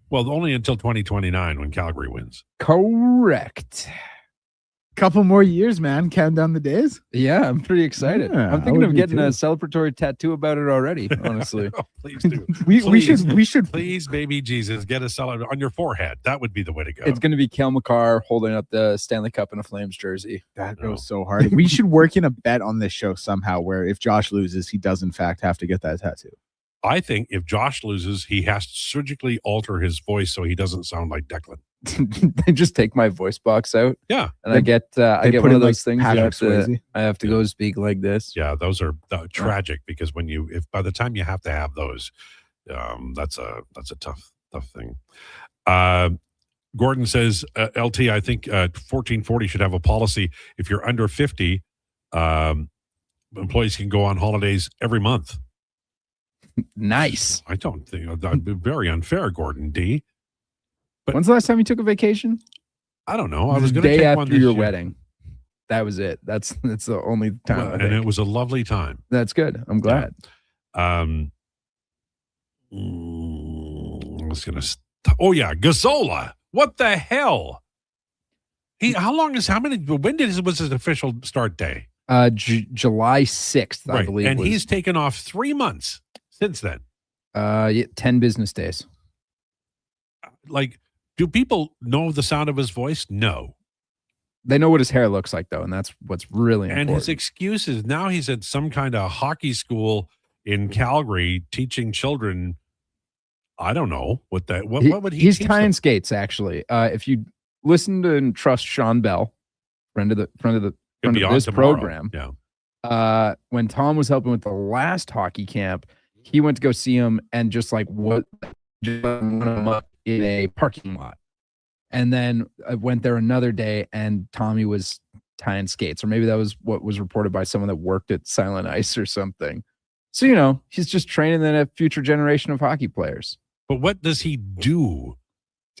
Well, only until 2029 when Calgary wins. Correct. Couple more years, man. Count down the days. Yeah, I'm pretty excited. Yeah, I'm I thinking would of be getting too. a celebratory tattoo about it already, honestly. Oh, please do. We should. Please, baby Jesus, get a cellar on your forehead. That would be the way to go. It's going to be Kel McCarr holding up the Stanley Cup in a Flames jersey. That goes so hard. We should work in a bet on this show somehow where if Josh loses, he does in fact have to get that tattoo. I think if Josh loses, he has to surgically alter his voice so he doesn't sound like Declan. They just take my voice box out. Yeah. And I get they one put of in, like, those things Patrick I have to go speak like this. Yeah, those are tragic because if by the time you have to have those, that's a tough thing. Gordon says, LT, I think 1440 should have a policy. If you're under 50, employees can go on holidays every month. Nice. I don't think that'd be very unfair, Gordon D. But when's the last time you took a vacation? I don't know. I was going to day take after one this your year. wedding. That was it. That's the only time. Well, I and think. it was a lovely time. That's good. I'm glad. I was going to. Oh yeah, Gazzola. What the hell? When was his official start day? July 6th, I believe. And he's taken off 3 months since then. 10 business days. Like, do people know the sound of his voice? No. They know what his hair looks like, though, and that's what's really important. And his excuse is now he's at some kind of hockey school in Calgary teaching children. I don't know what would he He's teach tying them? skates, actually. If you listen to and trust Sean Bell, friend of this program. Yeah. When Tom was helping with the last hockey camp, he went to go see him and just run him up in a parking lot. And then I went there another day and Tommy was tying skates, or maybe that was what was reported by someone that worked at Silent Ice or something. So, he's just training the future generation of hockey players. But what does he do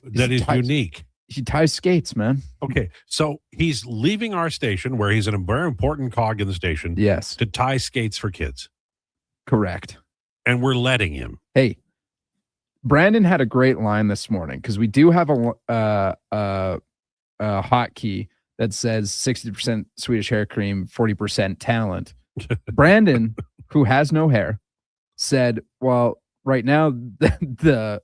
that is unique? He ties skates, man. Okay, so he's leaving our station where he's a very important cog in the station. Yes. To tie skates for kids. Correct. And we're letting him. Hey, Brandon had a great line this morning because we do have a hotkey that says 60% Swedish hair cream, 40% talent. Brandon, who has no hair, said, well, right now the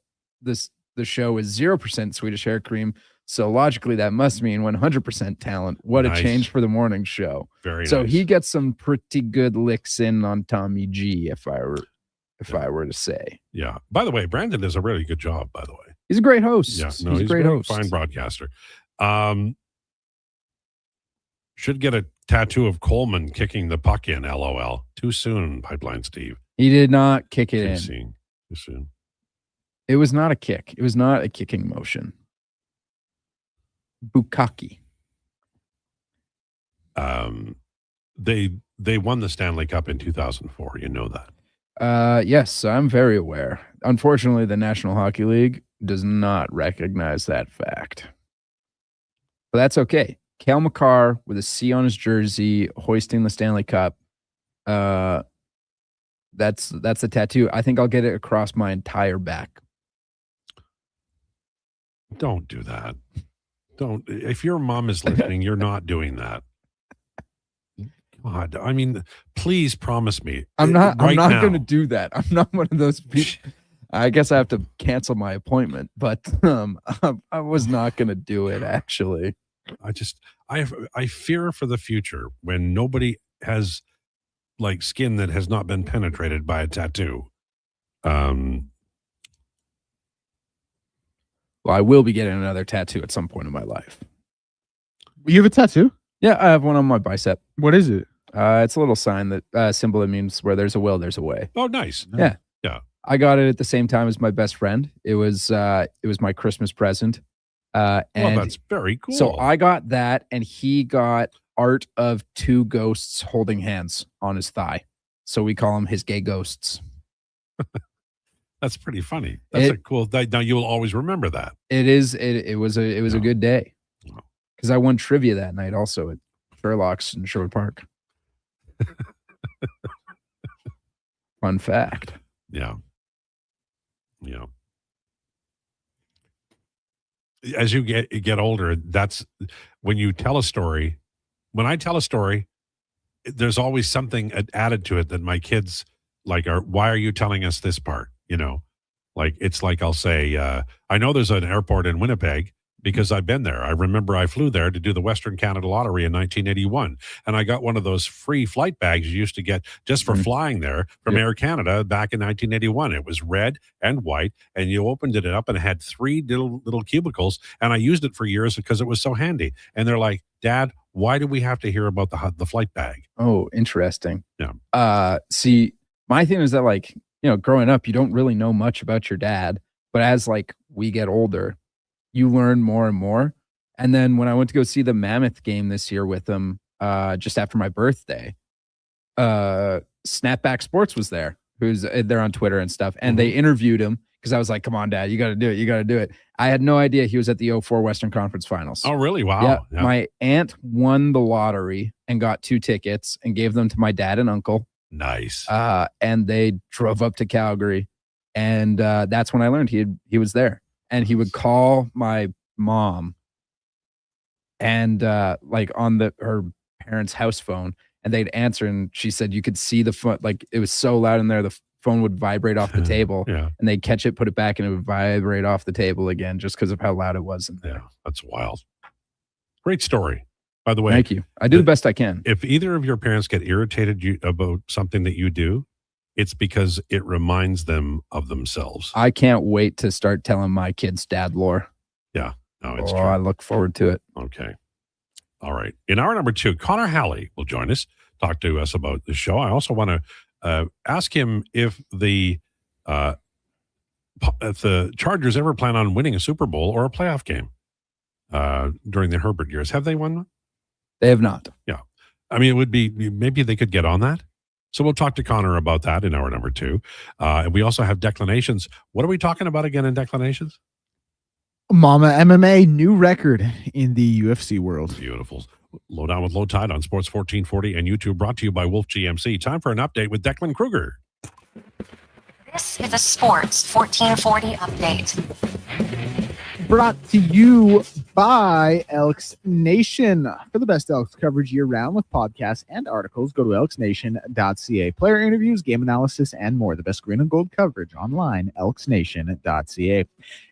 show is 0% Swedish hair cream. So logically, that must mean 100% talent. What Nice. a change for the morning show. Very so nice. he gets some pretty good licks in on Tommy G, if I were to say. Yeah. By the way, Brandon does a really good job, by the way. He's a great host. Yeah, he's no, a great host. Fine broadcaster. Should get a tattoo of Coleman kicking the puck in, LOL. Too soon, Pipeline Steve. He did not kick it in. Too soon. It was not a kick. It was not a kicking motion. Bukkake. They won the Stanley Cup in 2004. You know that. Yes, I'm very aware. Unfortunately, the National Hockey League does not recognize that fact. But that's okay. Cale Makar with a C on his jersey, hoisting the Stanley Cup. That's the tattoo. I think I'll get it across my entire back. Don't do that. Don't. If your mom is listening, you're not doing that. God, I mean, please promise me. I'm not right now. going to do that. I'm not one of those people. I guess I have to cancel my appointment, but I was not going to do it, actually. I fear for the future when nobody has like skin that has not been penetrated by a tattoo. Well, I will be getting another tattoo at some point in my life. You have a tattoo? Yeah, I have one on my bicep. What is it? It's a little sign that symbol that means where there's a will, there's a way. Oh, nice. Yeah. Yeah. I got it at the same time as my best friend. It was my Christmas present. And that's very cool. So I got that, and he got art of two ghosts holding hands on his thigh. So we call them his gay ghosts. That's pretty funny. That's a cool. Now you'll always remember that. It is. It was a good day because I won trivia that night also at Sherlock's in Sherwood Park. Fun fact. Yeah. Yeah. As you get older, that's when you tell a story. When I tell a story, there's always something added to it that my kids like are, why are you telling us this part? Like it's like I'll say, I know there's an airport in Winnipeg because I've been there. I remember I flew there to do the Western Canada Lottery in 1981. And I got one of those free flight bags you used to get just for flying there from Air Canada back in 1981. It was red and white, and you opened it up and it had three little cubicles. And I used it for years because it was so handy. And they're like, Dad, why do we have to hear about the flight bag? Oh, interesting. Yeah. See, my thing is that like, growing up, you don't really know much about your dad, but as like we get older, you learn more and more. And then when I went to go see the Mammoth game this year with him, just after my birthday, Snapback Sports was there, they're on Twitter and stuff. And they interviewed him because I was like, come on, Dad, you got to do it. You got to do it. I had no idea he was at the 2004 Western Conference Finals. Oh, really? Wow. Yeah. My aunt won the lottery and got 2 tickets and gave them to my dad and uncle. Nice. And they drove up to Calgary, and that's when I learned he was there. And he would call my mom, and like on her parents' house phone, and they'd answer, and she said you could see the phone, like it was so loud in there, the phone would vibrate off the table, Yeah. and they'd catch it, put it back, and it would vibrate off the table again, just because of how loud it was in there. Yeah, that's wild. Great story. By the way, Thank you. I do the best I can. If either of your parents get irritated about something that you do, it's because it reminds them of themselves. I can't wait to start telling my kids dad lore. Yeah. No, it's Oh, true. I look forward to it. Okay. All right. In hour number 2, Connor Halley will join us, talk to us about the show. I also want to ask him if the Chargers ever plan on winning a Super Bowl or a playoff game during the Herbert years. Have they won one? They have not. Yeah. I mean, it would be, maybe they could get on that. So we'll talk to Connor about that in hour number 2. And we also have declinations. What are we talking about again in declinations? Mama MMA, new record in the UFC world. Beautiful. Lowdown with Lowetide on Sports 1440 and YouTube, brought to you by Wolf GMC. Time for an update with Declan Krueger. This is a Sports 1440 update. Brought to you by Elks Nation. For the best Elks coverage year-round with podcasts and articles, go to elksnation.ca. Player interviews, game analysis, and more. The best green and gold coverage online, elksnation.ca.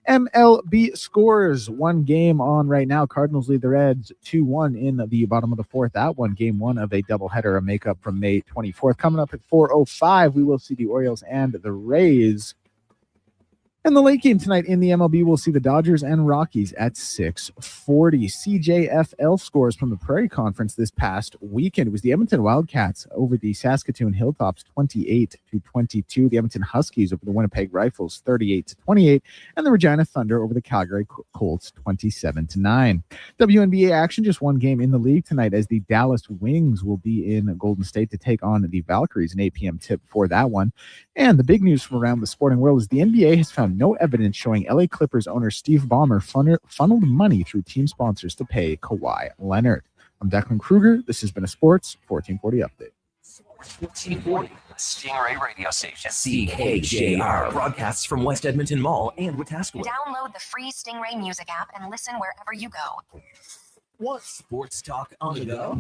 MLB scores. One game on right now. Cardinals lead the Reds 2-1 in the bottom of the 4th. That one, game 1 of a doubleheader, a makeup from May 24th. Coming up at 4:05, we will see the Orioles and the Rays. And the late game tonight in the MLB, we'll see the Dodgers and Rockies at 6:40. CJFL scores from the Prairie Conference this past weekend. It was the Edmonton Wildcats over the Saskatoon Hilltops 28-22. The Edmonton Huskies over the Winnipeg Rifles 38-28. And the Regina Thunder over the Calgary Colts 27-9. WNBA action, just one game in the league tonight as the Dallas Wings will be in Golden State to take on the Valkyries, an 8 p.m. tip for that one. And the big news from around the sporting world is the NBA has found no evidence showing LA Clippers owner Steve Ballmer funneled money through team sponsors to pay Kawhi Leonard. I'm Declan Krueger. This has been a Sports 1440 update. Sports 1440, Stingray radio station. CKJR broadcasts from West Edmonton Mall and Wetaskiwin. Download the free Stingray music app and listen wherever you go. Want sports talk on the go?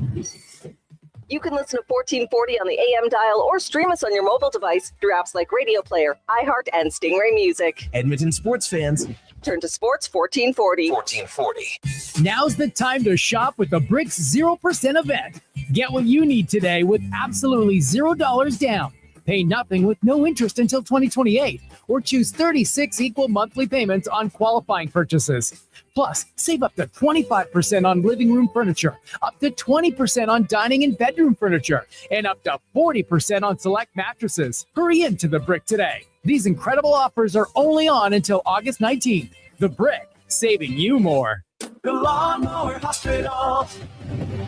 You can listen to 1440 on the AM dial or stream us on your mobile device through apps like Radio Player, iHeart, and Stingray Music. Edmonton sports fans, turn to Sports 1440. 1440. Now's the time to shop with the Bricks 0% event. Get what you need today with absolutely $0 down. Pay nothing with no interest until 2028, or choose 36 equal monthly payments on qualifying purchases. Plus, save up to 25% on living room furniture, up to 20% on dining and bedroom furniture, and up to 40% on select mattresses. Hurry into the Brick today. These incredible offers are only on until August 19th. The Brick, saving you more. The Lawnmower Hospital.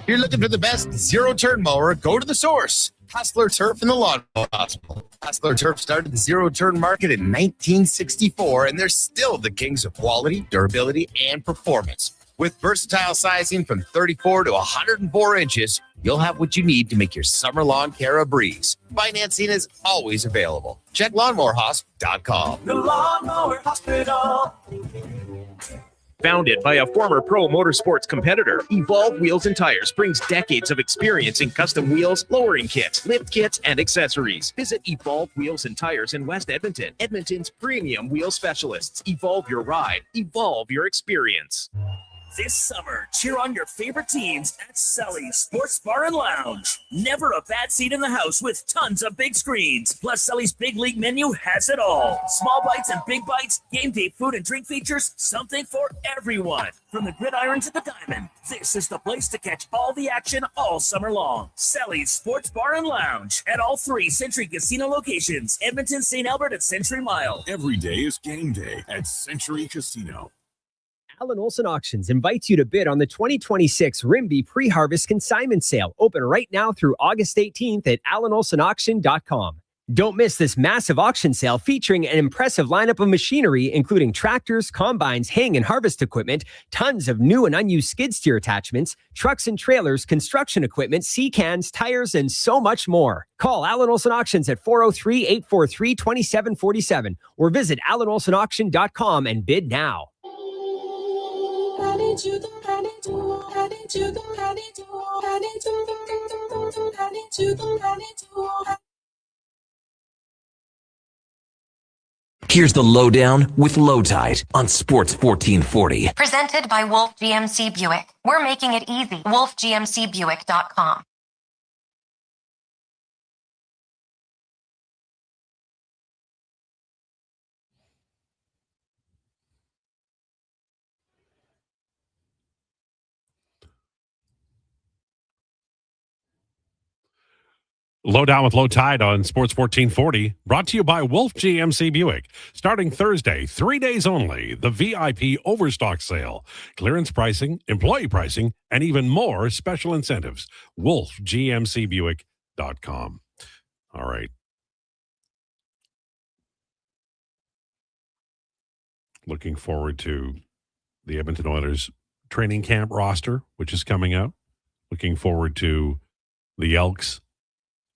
You're looking for the best zero-turn mower? Go to the source. Hustler Turf in the Lawnmower Hospital. Hustler Turf started the zero-turn market in 1964, and they're still the kings of quality, durability, and performance. With versatile sizing from 34 to 104 inches, you'll have what you need to make your summer lawn care a breeze. Financing is always available. Check lawnmowerhosp.com. The Lawnmower Hospital. Founded by a former pro motorsports competitor, Evolve Wheels and Tires brings decades of experience in custom wheels, lowering kits, lift kits, and accessories. Visit Evolve Wheels and Tires in West Edmonton, Edmonton's premium wheel specialists. Evolve your ride, evolve your experience. This summer, cheer on your favorite teams at Sully's Sports Bar and Lounge. Never a bad seat in the house with tons of big screens. Plus, Sully's Big League menu has it all. Small bites and big bites, game day food and drink features, something for everyone. From the gridiron to the diamond, this is the place to catch all the action all summer long. Sully's Sports Bar and Lounge at all 3 Century Casino locations. Edmonton, St. Albert, and Century Mile. Every day is game day at Century Casino. Alan Olson Auctions invites you to bid on the 2026 Rimby Pre-Harvest Consignment Sale, open right now through August 18th at alanolsonauction.com. Don't miss this massive auction sale featuring an impressive lineup of machinery, including tractors, combines, haying and harvest equipment, tons of new and unused skid steer attachments, trucks and trailers, construction equipment, sea cans, tires, and so much more. Call Alan Olson Auctions at 403-843-2747 or visit alanolsonauction.com and bid now. Here's the Lowdown with Lowetide on Sports 1440. Presented by Wolf GMC Buick. We're making it easy. WolfGMCBuick.com. Lowdown with Lowetide on Sports 1440, brought to you by Wolf GMC Buick. Starting Thursday, 3 days only, the VIP Overstock Sale. Clearance pricing, employee pricing, and even more special incentives. WolfGMCBuick.com. All right. Looking forward to the Edmonton Oilers training camp roster, which is coming out. Looking forward to the Elks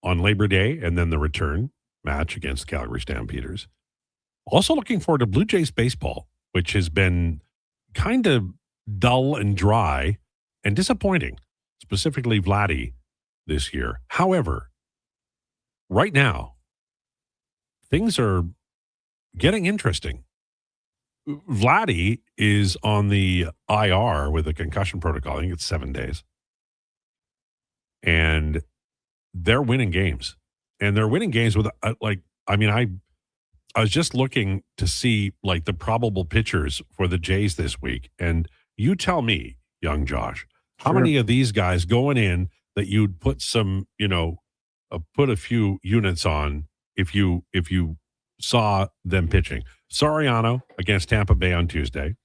on Labor Day, and then the return match against Calgary Stampeders. Also looking forward to Blue Jays baseball, which has been kind of dull and dry and disappointing, specifically Vladdy this year. However, right now, things are getting interesting. Vladdy is on the IR with a concussion protocol. I think it's 7 days. And they're winning games, and they're winning games with I was just looking to see like the probable pitchers for the Jays this week. And you tell me, young Josh, how many of these guys going in that you'd put some, put a few units on if you saw them pitching? Soriano against Tampa Bay on Tuesday.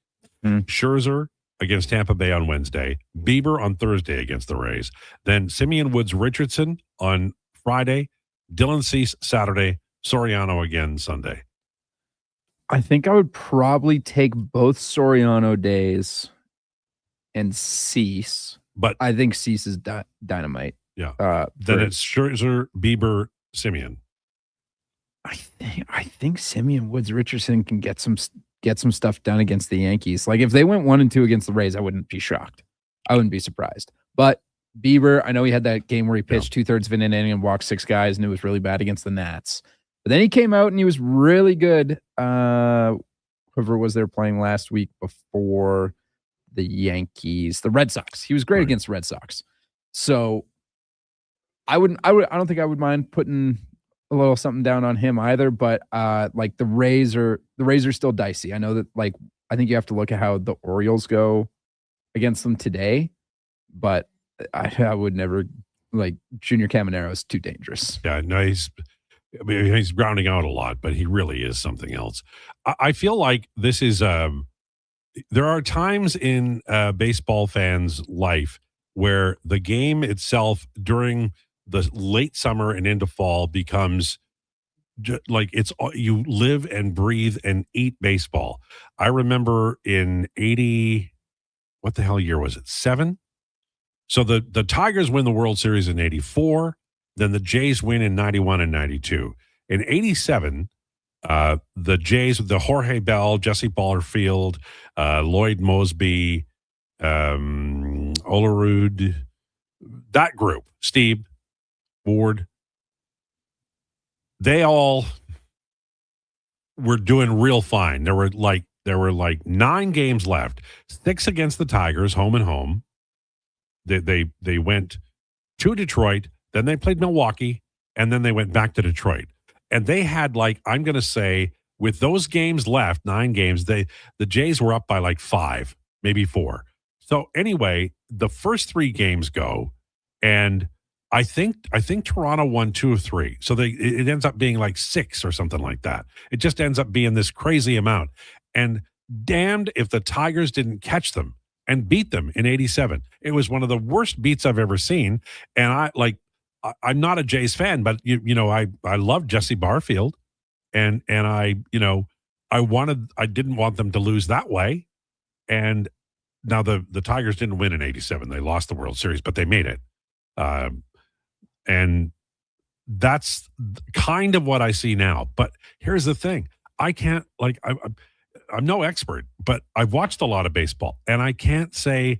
Scherzer against Tampa Bay on Wednesday, Bieber on Thursday against the Rays, then Simeon Woods Richardson on Friday, Dylan Cease Saturday, Soriano again Sunday. I think I would probably take both Soriano days and Cease, but I think Cease is dynamite. Yeah. Then it's Scherzer, Bieber, Simeon. I think Simeon Woods Richardson can get some stuff done against the Yankees. Like if they went 1-2 against the Rays, I wouldn't be shocked. I wouldn't be surprised. But Bieber, I know he had that game where he pitched 2/3 of an inning and walked 6 guys, and it was really bad against the Nats. But then he came out and he was really good. Whoever was there playing last week before the Yankees, the Red Sox. He was great against the Red Sox. So I don't think I would mind putting a little something down on him either, but like the Rays are still dicey. I know that I think you have to look at how the Orioles go against them today, but I would never Junior Caminero is too dangerous. Yeah, no, he's grounding out a lot, but he really is something else. I feel like this is there are times in baseball fans' life where the game itself during the late summer and into fall becomes it's you live and breathe and eat baseball. I remember in 80, what the hell year was it? 7. So the Tigers win the World Series in 84. Then the Jays win in 91 and 92. In 87, the Jays with the Jorge Bell, Jesse Ballerfield, Lloyd Mosby, Olerud, that group, Steve Ward, they all were doing real fine. There were like 9 games left, 6 against the Tigers, home and home. They went to Detroit, then they played Milwaukee, and then they went back to Detroit. And they had I'm going to say, with those games left, 9 games, the Jays were up by 5, maybe 4. So anyway, the first 3 games go, and I think Toronto won 2 of 3. So it ends up being 6 or something like that. It just ends up being this crazy amount. And damned if the Tigers didn't catch them and beat them in 87. It was one of the worst beats I've ever seen. And I'm not a Jays fan, but I love Jesse Barfield, and I didn't want them to lose that way. And now the Tigers didn't win in 87. They lost the World Series, but they made it. And that's kind of what I see now. But here's the thing. I can't I'm no expert, but I've watched a lot of baseball, and I can't say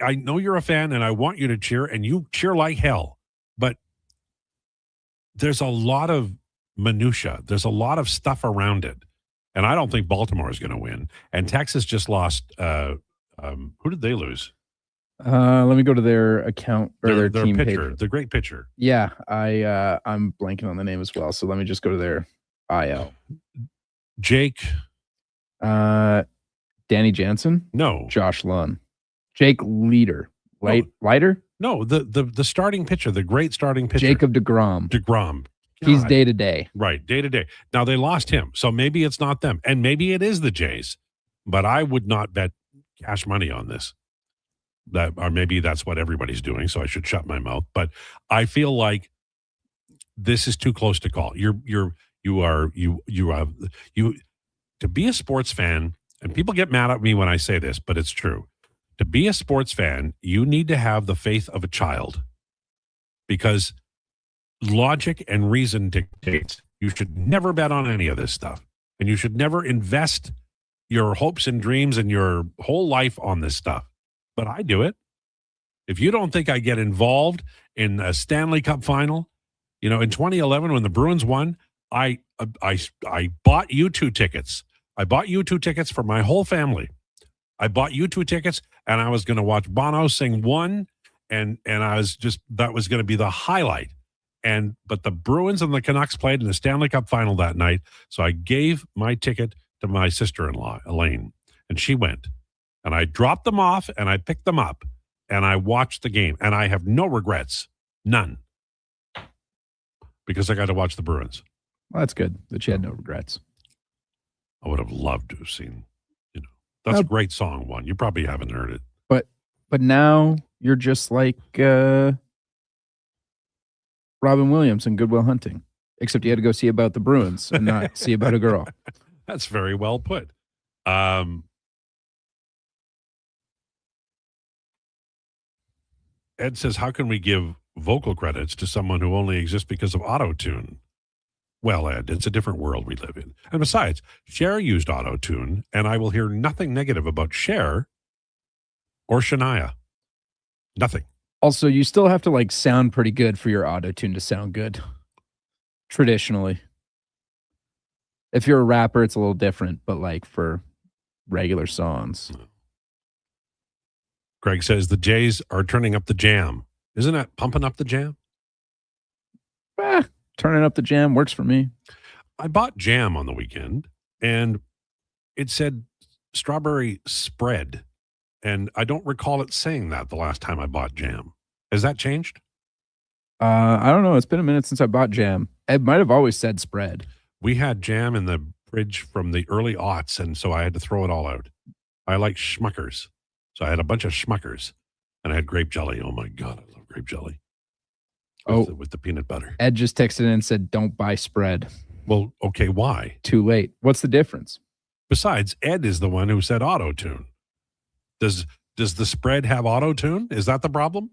I know you're a fan and I want you to cheer, and you cheer like hell, but there's a lot of minutia. There's a lot of stuff around it And I don't think Baltimore is going to win. And Texas just lost. Who did they lose? Let me go to their account or their team pitcher, page. the great pitcher. Yeah, I'm blanking on the name as well. So let me just go to their IL. Jake. Danny Jansen? No. Josh Lund. Jake Leiter. Leiter? No, the starting pitcher, the great starting pitcher. Jacob DeGrom. DeGrom. He's day to day. Right, day to day. Now they lost him, so maybe it's not them, and maybe it is the Jays. But I would not bet cash money on this. That, or maybe that's what everybody's doing, so I should shut my mouth. But I feel like this is too close to call. You to be a sports fan, and people get mad at me when I say this, but it's true. To be a sports fan, you need to have the faith of a child, because logic and reason dictates you should never bet on any of this stuff, and you should never invest your hopes and dreams and your whole life on this stuff. But I do it. If you don't think I get involved in a Stanley Cup final, in 2011 when the Bruins won, I bought U2 tickets. I bought U2 tickets for my whole family. I bought U2 tickets, and I was going to watch Bono sing One, and I was just, that was going to be the highlight. But the Bruins and the Canucks played in the Stanley Cup final that night, so I gave my ticket to my sister-in-law, Elaine, and she went. And I dropped them off, and I picked them up, and I watched the game, and I have no regrets, none, because I got to watch the Bruins. Well, that's good that you had no regrets. I would have loved to have seen, that's a great song, One. You probably haven't heard it. But now you're just like Robin Williams in Good Will Hunting, except you had to go see about the Bruins and not see about a girl. That's very well put. Ed says, how can we give vocal credits to someone who only exists because of auto-tune? Well, Ed, it's a different world we live in. And besides, Cher used auto-tune, and I will hear nothing negative about Cher or Shania. Nothing. Also, you still have to sound pretty good for your auto-tune to sound good. Traditionally. If you're a rapper, it's a little different, but for regular songs. Greg says the Jays are turning up the jam. Isn't that pumping up the jam? Turning up the jam works for me. I bought jam on the weekend, and it said strawberry spread. And I don't recall it saying that the last time I bought jam. Has that changed? I don't know. It's been a minute since I bought jam. It might have always said spread. We had jam in the fridge from the early aughts, and so I had to throw it all out. I like Schmuckers. So I had a bunch of Schmuckers, and I had grape jelly. Oh, my God, I love grape jelly. With the peanut butter. Ed just texted in and said, don't buy spread. Well, okay, why? Too late. What's the difference? Besides, Ed is the one who said auto-tune. Does the spread have auto-tune? Is that the problem?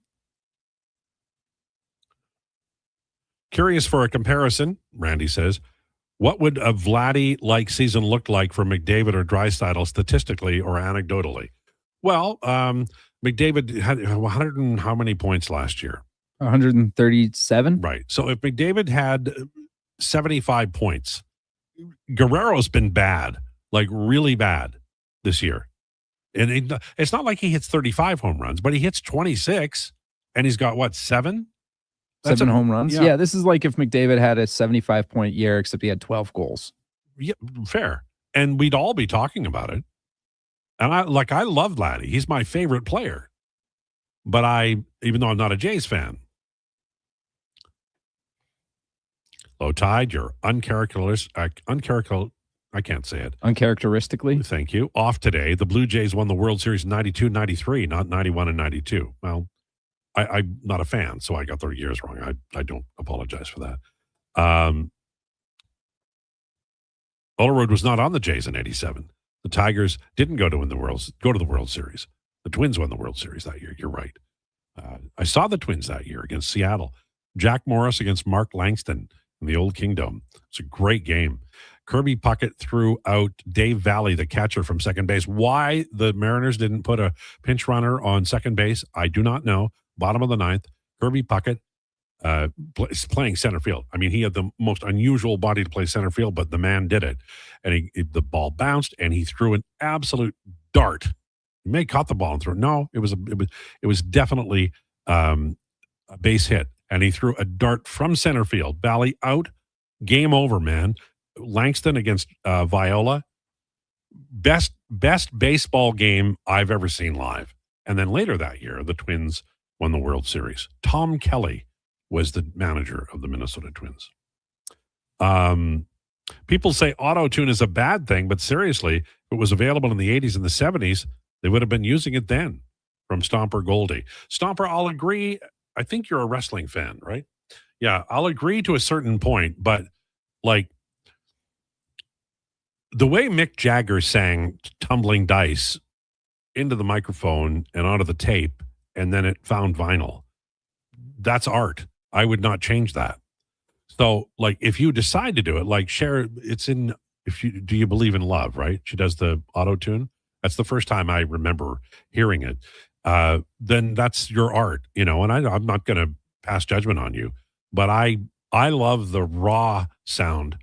Curious for a comparison, Randy says, what would a Vladdy-like season look like for McDavid or Draisaitl statistically or anecdotally? Well, McDavid had 100 and how many points last year? 137. Right. So if McDavid had 75 points, Guerrero's been bad, really bad this year. And it's not like he hits 35 home runs, but he hits 26, and he's got, what, 7? That's 7 home runs? Yeah, this is like if McDavid had a 75-point year, except he had 12 goals. Yeah, fair. And we'd all be talking about it. And I love Laddie. He's my favorite player. But even though I'm not a Jays fan. Lowetide, you're uncharacteristic. I can't say it. Uncharacteristically? Thank you. Off today. The Blue Jays won the World Series in 92-93, not 91 and 92. Well, I'm not a fan, so I got the years wrong. I don't apologize for that. Olerud was not on the Jays in 87. The Tigers didn't go to the World Series. The Twins won the World Series that year. You're right. I saw the Twins that year against Seattle. Jack Morris against Mark Langston in the Old Kingdom. It's a great game. Kirby Puckett threw out Dave Valley, the catcher from second base. Why the Mariners didn't put a pinch runner on second base, I do not know. Bottom of the ninth, Kirby Puckett playing center field. I mean, he had the most unusual body to play center field, but the man did it. And the ball bounced, and he threw an absolute dart. He may have caught the ball and threw it. No, it was definitely a base hit. And he threw a dart from center field. Valley out. Game over, man. Langston against Viola. Best baseball game I've ever seen live. And then later that year, the Twins won the World Series. Tom Kelly was the manager of the Minnesota Twins. People say auto-tune is a bad thing, but seriously, if it was available in the 80s and the 70s, they would have been using it then. From Stomper Goldie. Stomper, I'll agree. I think you're a wrestling fan, right? Yeah, I'll agree to a certain point, but like the way Mick Jagger sang Tumbling Dice into the microphone and onto the tape, and then it found vinyl, that's art. I would not change that. So, like, if you decide to do it, like Cher, it's in, do you believe in love, right? She does the auto-tune. That's the first time I remember hearing it. Then that's your art, and I'm not going to pass judgment on you, but I love the raw sound.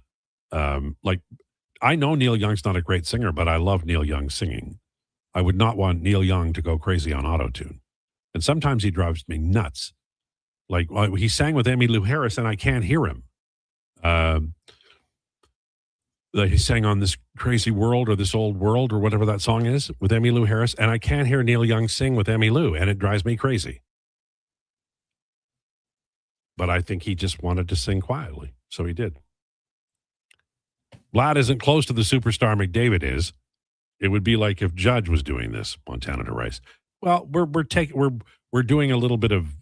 Like, I know Neil Young's not a great singer, but I love Neil Young singing. I would not want Neil Young to go crazy on auto-tune. And sometimes he drives me nuts. Like, he sang with Emmylou Harris, and I can't hear him. He sang on This Crazy World or This Old World or whatever that song is with Emmylou Harris, and I can't hear Neil Young sing with Emmylou, and it drives me crazy. But I think he just wanted to sing quietly, so he did. Vlad isn't close to the superstar McDavid is. It would be like if Judge was doing this, Montana to Rice. Well, we're doing a little bit of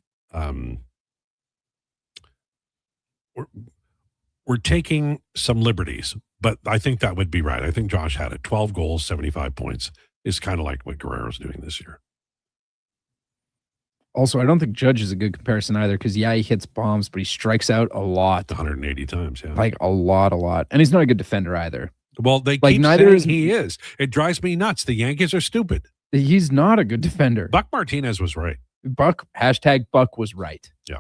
we're taking some liberties, but I think that would be right. I think Josh had it. 12 goals, 75 points is kind of like what Guerrero's doing this year. Also, I don't think Judge is a good comparison either because, yeah, he hits bombs, but he strikes out a lot. 180 times, yeah. Like a lot. And he's not a good defender either. Well, they like keep neither saying is he is. It drives me nuts. The Yankees are stupid. He's not a good defender. Buck Martinez was right. Buck was right. Yeah.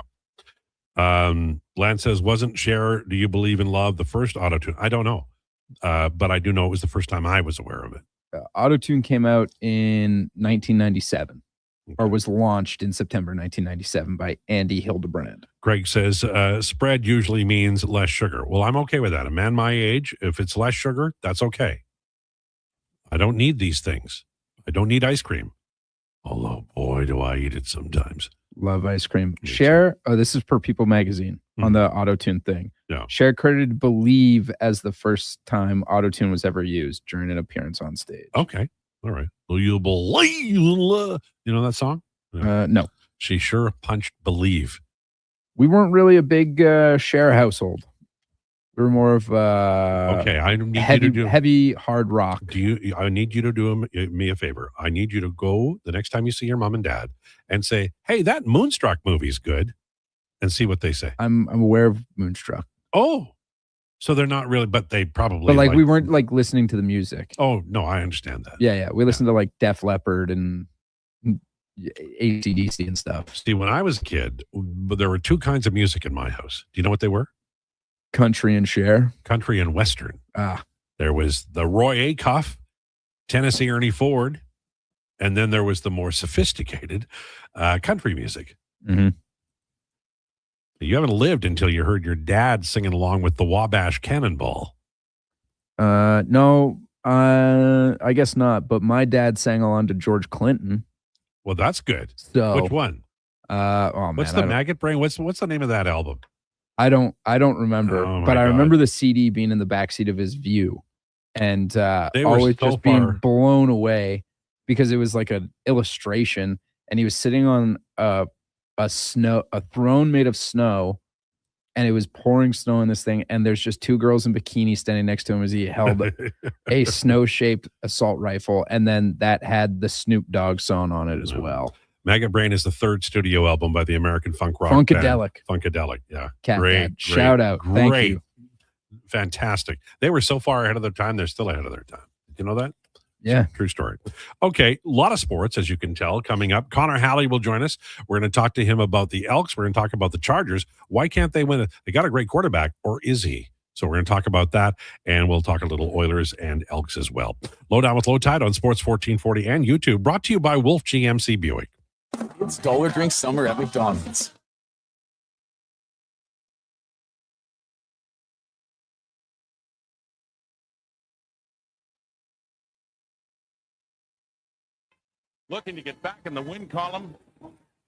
Lance says, wasn't Cher, Do You Believe in Love, the first auto-tune? I don't know. But I do know it was the first time I was aware of it. Auto-tune came out in 1997. Or was launched in September 1997 by Andy Hildebrand. Greg says, spread usually means less sugar. Well, I'm okay with that. A man my age, if it's less sugar, that's okay. I don't need these things. I don't need ice cream. Although, boy, do I eat it sometimes. Love ice cream. Cher, this is per People Magazine on the auto-tune thing. Yeah. Cher credited Believe as the first time auto-tune was ever used during an appearance on stage. Okay. All right. Will you believe? You know that song? No. She sure punched Believe. We weren't really a big Cher household. We were more of okay. I need heavy, you to do heavy hard rock. I need you to do me a favor. I need you to go the next time you see your mom and dad and say, "Hey, that Moonstruck movie's good," and see what they say. I'm aware of Moonstruck. Oh. So they're not really, but they probably. But like we weren't like listening to the music. Oh no, I understand that. Yeah. We listened to like Def Leppard and AC/DC and stuff. See, when I was a kid, there were two kinds of music in my house. Do you know what they were? Country and Cher. Country and Western. Ah. There was the Roy Acuff, Tennessee Ernie Ford, and then there was the more sophisticated country music. Mm-hmm. You haven't lived until you heard your dad singing along with the Wabash Cannonball. No, I guess not. But my dad sang along to George Clinton. Well, that's good. So which one? What's man, the Maggot Brain? What's the name of that album? I don't remember. Oh, but I God. remember the CD being in the backseat of his View, and They were always so just being far- blown away because it was like an illustration, and he was sitting on a throne made of snow, and it was pouring snow in this thing, and there's just two girls in bikinis standing next to him as he held a snow-shaped assault rifle, and then that had the Snoop Dogg song on it as well. Maggot Brain is the third studio album by the American funk rock Funkadelic. band. Funkadelic, yeah. Cat great, Dad. Shout out. Thank you. Fantastic. They were so far ahead of their time, they're still ahead of their time. Did you know that? Yeah. True story. Okay, a lot of sports, as you can tell, coming up. Connor Halley will join us. We're going to talk to him about the Elks. We're going to talk about the Chargers. Why can't they win? They got a great quarterback, or is he? So we're going to talk about that, and we'll talk a little Oilers and Elks as well. Lowdown with Lowetide on Sports 1440 and YouTube, brought to you by Wolf GMC Buick. It's dollar drink summer at McDonald's. Looking to get back in the win column,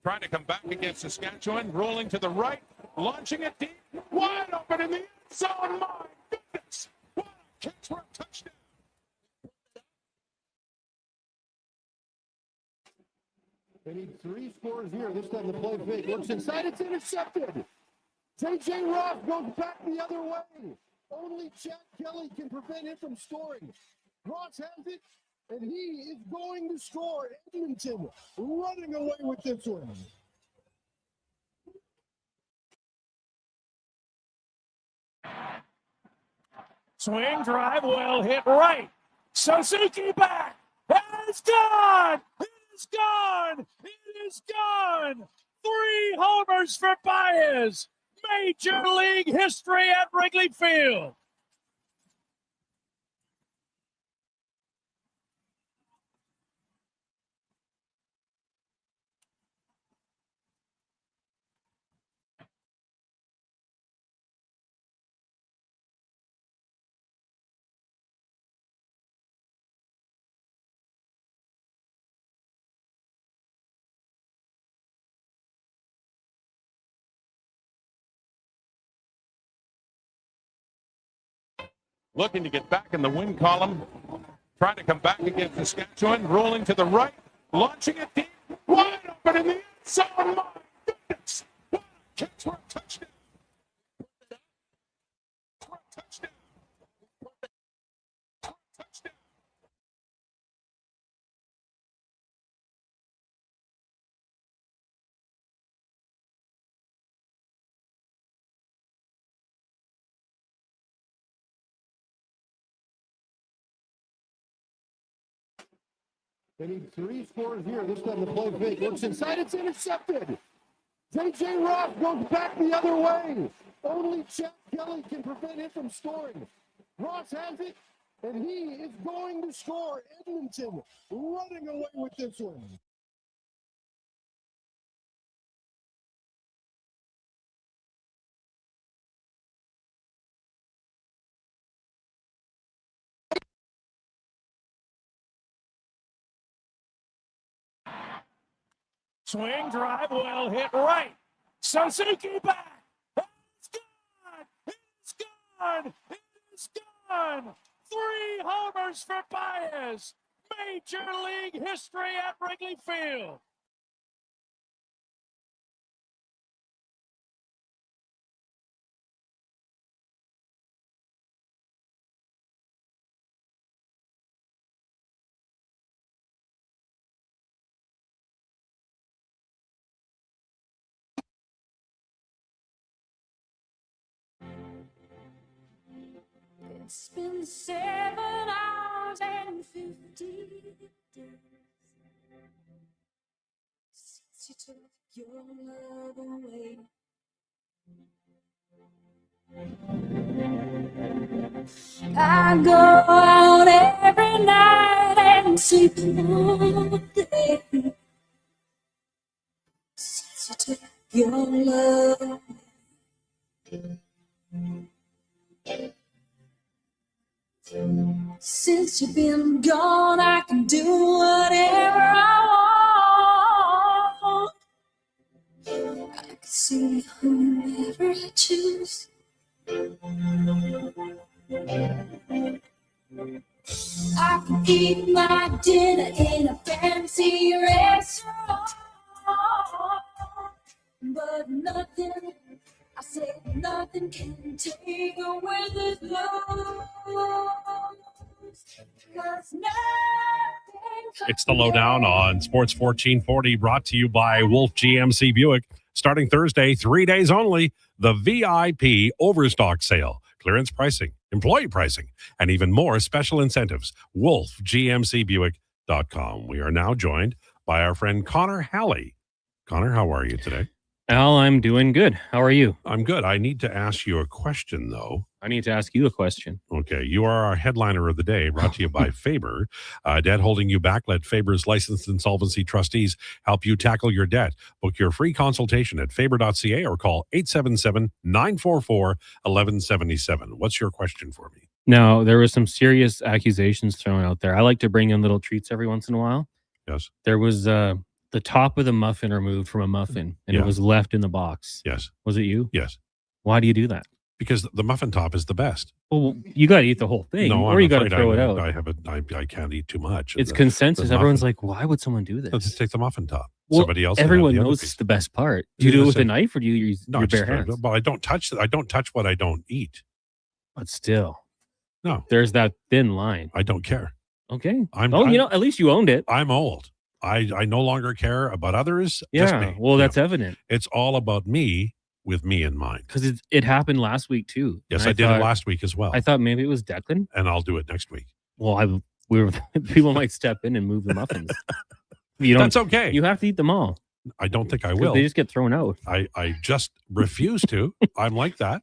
trying to come back against Saskatchewan, rolling to the right, launching it deep, wide open in the end zone. My goodness, what a catch for a touchdown. They need 3 scores here. This time the play fake looks inside. It's intercepted. J.J. Ross goes back the other way. Only Jack Kelly can prevent him from scoring. Ross has it, and he is going to score. Edmonton running away with this one. Swing drive, well hit right. Suzuki back. It's gone. It's gone. It is gone. 3 homers for Baez. Major League history at Wrigley Field. Looking to get back in the win column, trying to come back against Saskatchewan, rolling to the right, launching it deep, wide open in the end zone. My goodness, what a catch for a touchdown. They need 3 scores here. This time the play fake looks inside. It's intercepted. J.J. Ross goes back the other way. Only Jack Kelly can prevent him from scoring. Ross has it, and he is going to score. Edmonton running away with this one. Swing drive, well hit right. Suzuki back. It's gone. It's gone. It's gone. 3 homers for Baez. Major League history at Wrigley Field. It's been 7 hours and 50 days since you took your love away. I go out every night and sleep all day since you took your love away. Since you've been gone, I can do whatever I want. I can see whomever I choose. I can eat my dinner in a fancy restaurant, but nothing, I say nothing can take away this love. It's the Lowdown on Sports 1440, brought to you by Wolf GMC Buick. Starting Thursday, 3 days only, the VIP Overstock Sale. clearance pricing, employee pricing, and even more special incentives. WolfGMCBuick.com. We are now joined by our friend Connor Halley. Connor, how are you today? Al, I'm doing good. How are you? I'm good. I need to ask you a question, though. I need to ask you a question. Okay. You are our headliner of the day, brought to you by Faber. Debt holding you back? Let Faber's licensed insolvency trustees help you tackle your debt. Book your free consultation at faber.ca or call 877-944-1177. What's your question for me? Now, there was some serious accusations thrown out there. I like to bring in little treats every once in a while. Yes. There was the top of the muffin removed from a muffin, and Yeah. it was left in the box. Yes. Was it you? Yes. Why do you do that? Because the muffin top is the best. Well, you got to eat the whole thing, No, or I'm you got to afraid throw it out. I can't eat too much. It's The- consensus. the Everyone's muffin- like, why would someone do this? Let's just take the muffin top. Well, Somebody else. can have everyone the other knows piece. it's the best part. Do you do it with a knife or do you use No, your I just bare throw it- hands? Well, I don't touch what I don't eat. But still, No. there's that thin line. I don't care. Okay. I'm at least you owned it. I'm old. I no longer care about others. Just Yeah. me. Well, that's evident. It's all about me with me in mind. Because it happened last week too. Yes, And I did it last week as well. I thought maybe it was Declan. And I'll do it next week. Well, people might step in and move the muffins. That's okay. You have to eat them all. I don't think I 'Cause will. They just get thrown out. I just refuse to. I'm like that.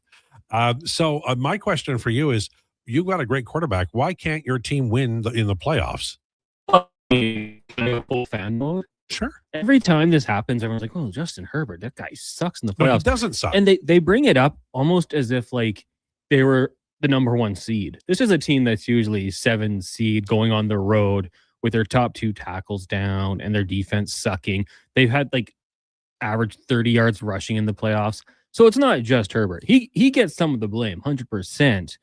So my question for you is, you got a great quarterback. Why can't your team win in the playoffs? Full fan mode. Sure. Every time this happens, everyone's like, "Oh, Justin Herbert, that guy sucks in the No, he playoffs." doesn't suck. And they bring it up almost as if like they were the number one seed. This is a team that's usually 7 seed going on the road with their top 2 tackles down and their defense sucking. They've had like average 30 yards rushing in the playoffs. So it's not just Herbert. He gets some of the blame, 100%.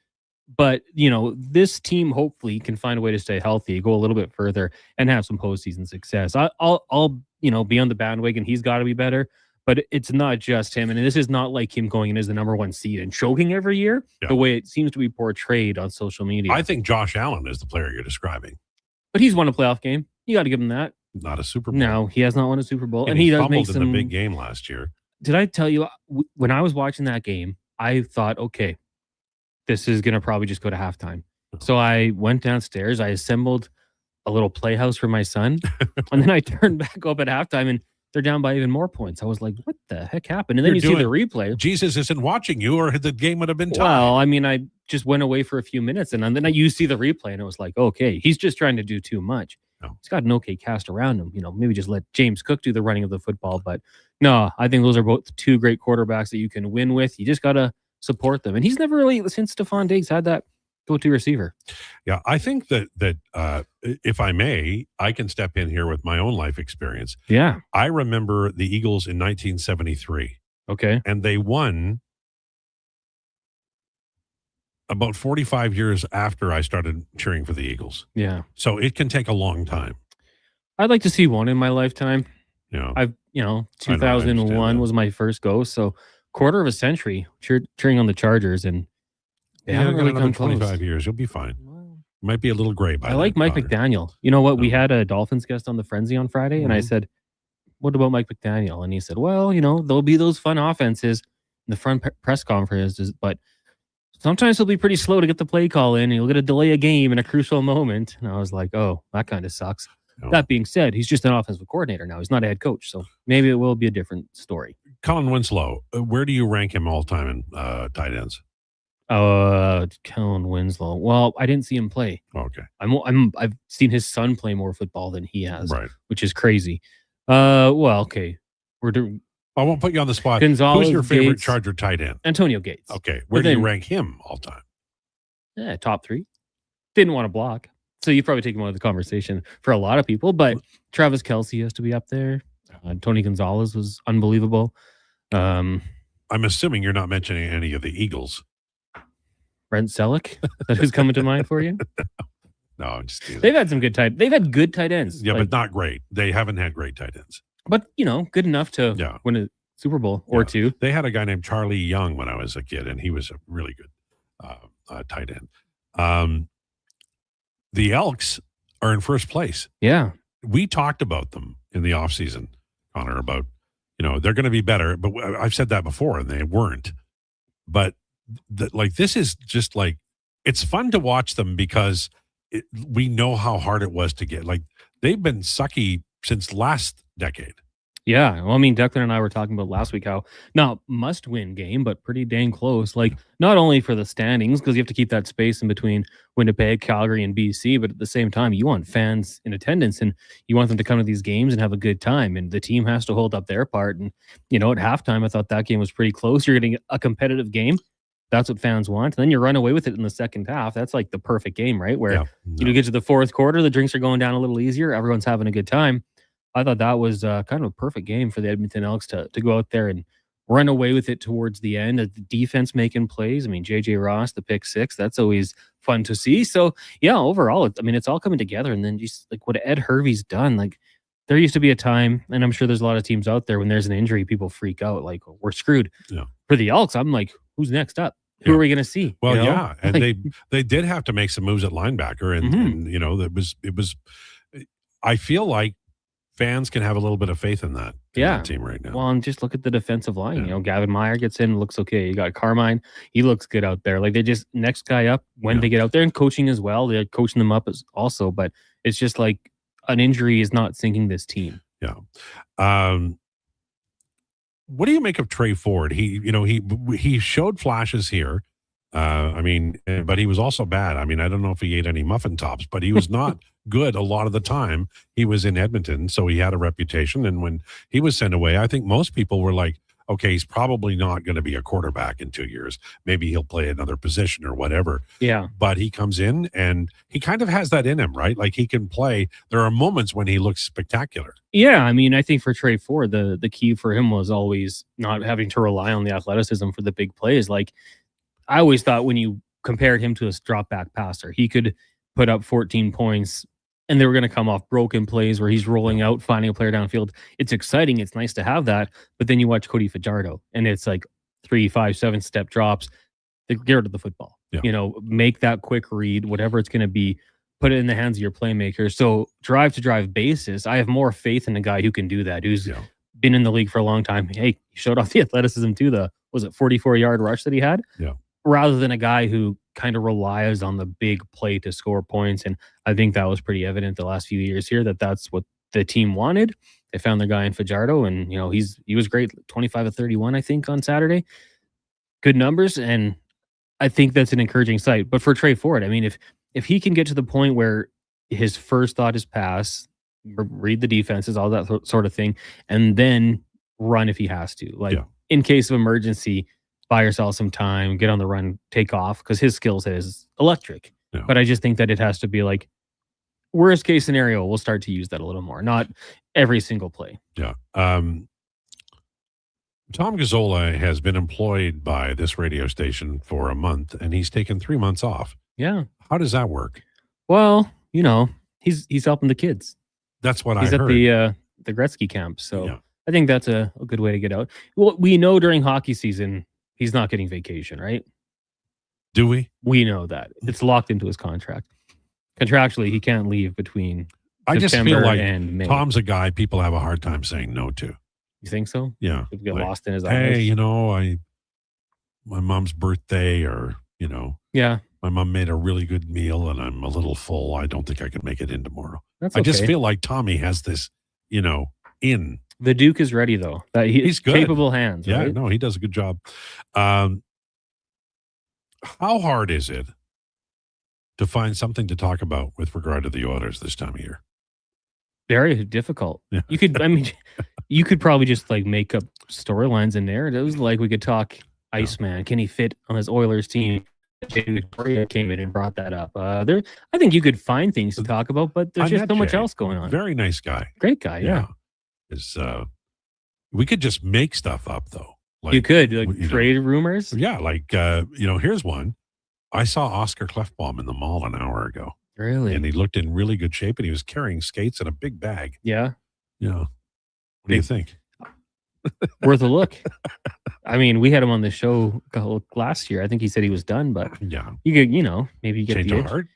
But, this team hopefully can find a way to stay healthy, go a little bit further, and have some postseason success. I'll be on the bandwagon. He's got to be better. But it's not just him. And this is not like him going in as the number 1 seed and choking every year, the way it seems to be portrayed on social media. I think Josh Allen is the player you're describing. But he's won a playoff game. You got to give him that. Not a Super Bowl. No, he has not won a Super Bowl. And he he does fumbled make in some the big game last year. Did I tell you when I was watching that game, I thought, okay, this is going to probably just go to halftime. So I went downstairs, I assembled a little playhouse for my son, and then I turned back up at halftime and they're down by even more points. I was like, what the heck happened? And then you see the replay. Jesus isn't watching you, or the game would have been tied. Well, I mean, I just went away for a few minutes and then you see the replay and it was like, okay, he's just trying to do too much. He's got an okay cast around him. Maybe just let James Cook do the running of the football. But no, I think those are both 2 great quarterbacks that you can win with. You just got to support them. And he's never really, since Stephon Diggs had that go-to receiver. Yeah, I think that if I may, I can step in here with my own life experience. Yeah. I remember the Eagles in 1973. Okay. And they won about 45 years after I started cheering for the Eagles. Yeah. So it can take a long time. I'd like to see one in my lifetime. Yeah. 2001 was my first go. So quarter of a century cheering on the Chargers, and they haven't really come close. 25 years. You'll be fine. Might be a little gray by I like Mike McDaniel. You know what? We had a Dolphins guest on the Frenzy on Friday, and I Mhm. said, what about Mike McDaniel? And he said, well, there'll be those fun offenses in the front press conferences, but sometimes he'll be pretty slow to get the play call in, and he'll get a delay a game in a crucial moment. And I was like, oh, that kind of sucks. That being said, he's just an offensive coordinator now. He's not a head coach, so maybe it will be a different story. Colin Winslow, where do you rank him all time in tight ends? Kellen Winslow. Well, I didn't see him play. Okay. I've seen his son play more football than he has, Right. which is crazy. Well, okay. We're doing. I won't put you on the spot. Gonzalez, Who's your favorite Gates, Charger tight end? Antonio Gates. Okay. Where do you rank him all time? Yeah, top 3. Didn't want to block. So you probably take him out of the conversation for a lot of people, but Travis Kelce has to be up there. Tony Gonzalez was unbelievable. I'm assuming you're not mentioning any of the Eagles. Brent Selleck, that who's coming to mind for you? No, I'm just kidding. They've had some good they've had good tight ends. Yeah, but not great. They haven't had great tight ends. But, good enough to win a Super Bowl or 2. They had a guy named Charlie Young when I was a kid, and he was a really good tight end. The Elks are in first place. Yeah. We talked about them in the offseason, Connor, about, they're going to be better. But I've said that before, and they weren't. But this is just like, it's fun to watch them because we know how hard it was to get. Like, they've been sucky since last decade. Yeah. Well, I mean, Declan and I were talking about last week how not must win game, but pretty dang close. Like, not only for the standings, because you have to keep that space in between Winnipeg, Calgary, and BC, but at the same time, you want fans in attendance and you want them to come to these games and have a good time. And the team has to hold up their part. And, at halftime, I thought that game was pretty close. You're getting a competitive game. That's what fans want. And then you run away with it in the second half. That's like the perfect game, right? Where you get to the fourth quarter, the drinks are going down a little easier. Everyone's having a good time. I thought that was kind of a perfect game for the Edmonton Elks to go out there and run away with it towards the end. The defense making plays. I mean, JJ Ross, the pick six, that's always fun to see. So, yeah, overall, it's all coming together. And then just like what Ed Hervey's done, like there used to be a time, and I'm sure there's a lot of teams out there when there's an injury, people freak out, like, we're screwed. Yeah. For the Elks, I'm like, who's next up? Who are we going to see? Well, yeah, and they did have to make some moves at linebacker, and it was. I feel like fans can have a little bit of faith in that team right now. Well, and just look at the defensive line. Gavin Meyer gets in, looks okay. You got Carmine, he looks good out there. Like they just next guy up when they get out there, and coaching as well. They're coaching them up as also, but it's just like an injury is not sinking this team. Yeah. What do you make of Trey Ford? He showed flashes here. But he was also bad. I don't know if he ate any muffin tops, but he was not good a lot of the time. He was in Edmonton, so he had a reputation. And when he was sent away, I think most people were like, okay, he's probably not going to be a quarterback in 2 years. Maybe he'll play another position or whatever. Yeah. But he comes in and he kind of has that in him, right? Like he can play. There are moments when he looks spectacular. Yeah. I think for Trey Ford, the key for him was always not having to rely on the athleticism for the big plays. Like I always thought when you compared him to a drop back passer, he could put up 14 points and they were going to come off broken plays where he's rolling out, finding a player downfield. It's exciting. It's nice to have that. But then you watch Cody Fajardo and it's like 3, 5, 7 step drops. They get rid of the football. Yeah. Make that quick read, whatever it's going to be, put it in the hands of your playmakers. So drive to drive basis, I have more faith in a guy who can do that, who's been in the league for a long time. Hey, he showed off the athleticism too. Was it 44-yard rush that he had? Yeah. Rather than a guy who kind of relies on the big play to score points. And I think that was pretty evident the last few years here that's what the team wanted. They found their guy in Fajardo, and he was great, 25 of 31, I think, on Saturday. Good numbers, and I think that's an encouraging sight. But for Trey Ford, if he can get to the point where his first thought is pass, read the defenses, all that sort of thing, and then run if he has to. In case of emergency, buy yourself some time, get on the run, take off, because his skill set is electric. Yeah. But I just think that it has to be like worst case scenario, we'll start to use that a little more, not every single play. Yeah. Tom Gazzola has been employed by this radio station for a month, and he's taken 3 months off. Yeah. How does that work? Well, he's helping the kids. That's what he's I heard. He's at the Gretzky camp. So I think that's a good way to get out. Well, we know during hockey season, he's not getting vacation, right? Do we? We know that. It's locked into his contract. Contractually, he can't leave between I just September feel like and May. Tom's a guy people have a hard time saying no to. You think so? Yeah. He'll get lost in his hey, eyes. my mom's birthday or, Yeah. my mom made a really good meal and I'm a little full. I don't think I can make it in tomorrow. That's I just okay. feel like Tommy has this, in. The Duke is ready, though. He's good. Capable hands, Yeah, right? no, he does a good job. How hard is it to find something to talk about with regard to the Oilers this time of year? Very difficult. Yeah. You could, you could probably just like make up storylines and narratives. Like we could talk Iceman. Can he fit on his Oilers team? Jay Victoria came in and brought that up. I think you could find things to talk about, but there's just so much else going on. Very nice guy. Great guy, yeah. We could just make stuff up, though. You could, trade rumors? Yeah, here's one. I saw Oscar Clefbaum in the mall an hour ago. Really? And he looked in really good shape, and he was carrying skates and a big bag. Yeah. Yeah. What do you think? Worth a look. We had him on the show last year. I think he said he was done, but yeah, you could, maybe you get change the of heart,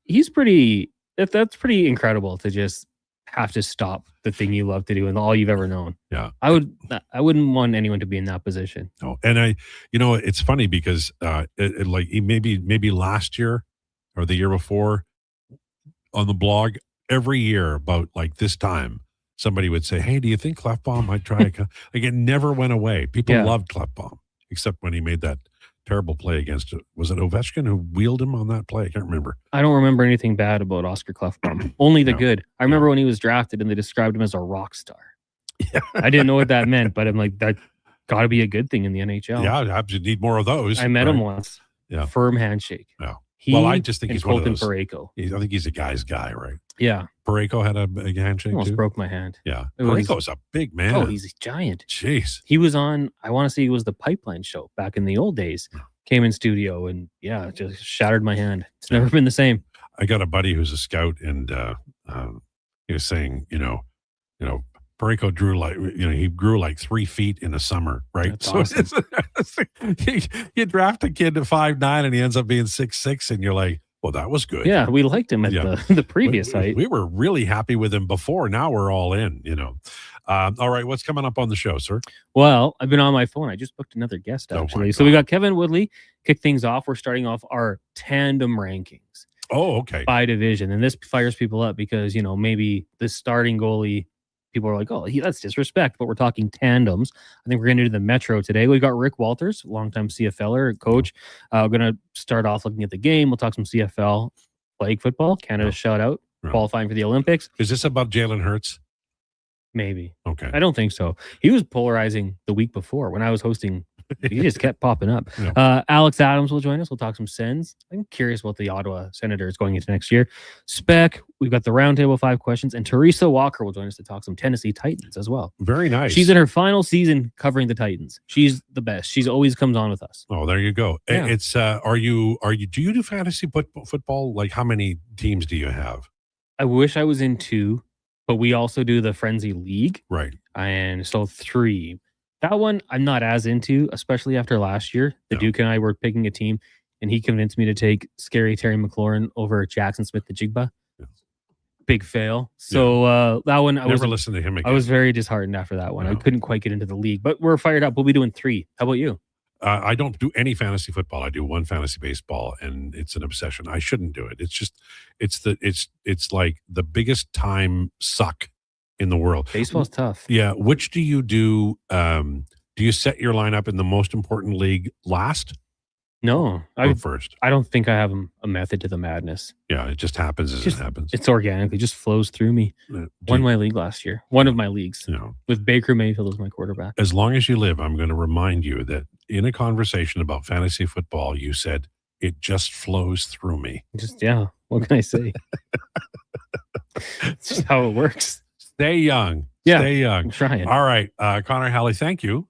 He's pretty. That's pretty incredible to just have to stop the thing you love to do and all you've ever known. Yeah. I wouldn't want anyone to be in that position. No. And it's funny because maybe last year or the year before on the blog, every year about like this time, somebody would say, "Hey, do you think Clefbaum might try?" Like it never went away. People loved Clefbaum, except when he made that terrible play against it. Was it Ovechkin who wheeled him on that play? I can't remember. I don't remember anything bad about Oscar Clefbaum. Only the good. I remember when he was drafted and they described him as a rock star. Yeah. I didn't know what that meant, but I'm like, that got to be a good thing in the NHL. Yeah, you need more of those. I met him once. Yeah. Firm handshake. Yeah. He I just think and he's one of Colton those. Parayko. I think he's a guy's guy, right? Yeah. Parayko had a big handshake Almost too. broke my hand. Yeah. It was- Parayko's a big man. Oh, he's a giant. Jeez. He was on, I want to say it was the Pipeline show back in the old days. Came in studio and just shattered my hand. It's never been the same. I got a buddy who's a scout, and he was saying, Parayko grew like 3 feet in a summer, right? That's awesome. You draft a kid to 5'9" and he ends up being 6'6", and you're like, well, that was good. Yeah, we liked him at the previous height. We were really happy with him before. Now we're all in, all right, what's coming up on the show, sir? Well, I've been on my phone. I just booked another guest, actually. So we got Kevin Woodley. Kick things off. We're starting off our tandem rankings. Oh, okay. By division. And this fires people up because, maybe the starting goalie, people are like, oh, that's disrespect. But we're talking tandems. I think we're going to do the Metro today. We've got Rick Walters, longtime CFLer, coach. We're going to start off looking at the game. We'll talk some CFL flag football. Canada shout out. Qualifying for the Olympics. Is this about Jalen Hurts? Maybe. Okay. I don't think so. He was polarizing the week before when I was hosting. He just kept popping up. Yeah. Alex Adams will join us. We'll talk some Sens. I'm curious what the Ottawa Senators going into next year. Spec, we've got the roundtable 5 questions, and Teresa Walker will join us to talk some Tennessee Titans as well. Very nice. She's in her final season covering the Titans. She's the best. She's always comes on with us. Oh, there you go. Yeah. It's do you do fantasy football? Like, how many teams do you have? I wish I was in 2, but we also do the Frenzy League. Right. And so 3. That one I'm not as into, especially after last year. The Duke and I were picking a team, and he convinced me to take Scary Terry McLaurin over Jackson Smith the Jigba. Yeah. Big fail. So that one, I never listened to him again. I was very disheartened after that one. I couldn't quite get into the league, but we're fired up. We'll be doing 3. How about you? I don't do any fantasy football. I do one fantasy baseball, and it's an obsession. I shouldn't do it. It's just, it's like the biggest time suck in the world. Baseball's tough. Yeah. Which do you do? Do you set your lineup in the most important league last? No, or first. I don't think I have a method to the madness. Yeah, it just happens as it happens. It's organic. It just flows through me. Won my league last year. One of my leagues. With Baker Mayfield as my quarterback. As long as you live, I'm going to remind you that in a conversation about fantasy football, you said it just flows through me. What can I say? It's just how it works. Stay young. Yeah, Stay young. I'm trying. All right, Connor Halley, thank you.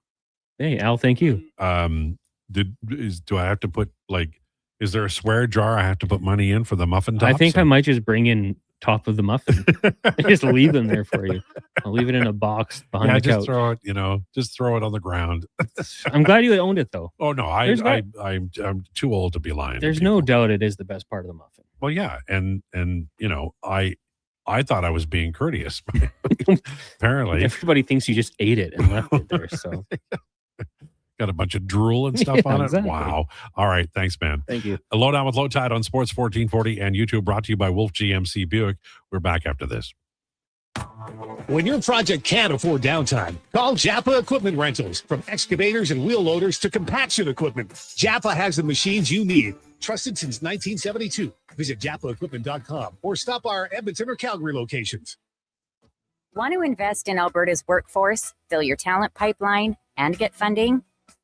Hey, Al, thank you. Do I have to put is there a swear jar I have to put money in for the muffin tops? I think I might just bring in top of the muffin. Just leave them there for you. I'll leave it in a box behind the just couch. throw it on the ground. I'm glad you owned it though. Oh no, I'm too old to be lying. There's no doubt it is the best part of the muffin. Well, yeah, and I thought I was being courteous. Apparently, everybody thinks you just ate it and left it there. So, got a bunch of drool and stuff on it. Exactly. Wow. All right, thanks, man. Thank you. A Lowdown with Lowetide on Sports 1440 and YouTube, brought to you by Wolf GMC Buick. We're back after this. When your project can't afford downtime, call Japa Equipment Rentals. From excavators and wheel loaders to compaction equipment, Japa has the machines you need. Trusted since 1972. Visit japaequipment.com or stop by our Edmonton or Calgary locations. Want to invest in Alberta's workforce, fill your talent pipeline, and get funding?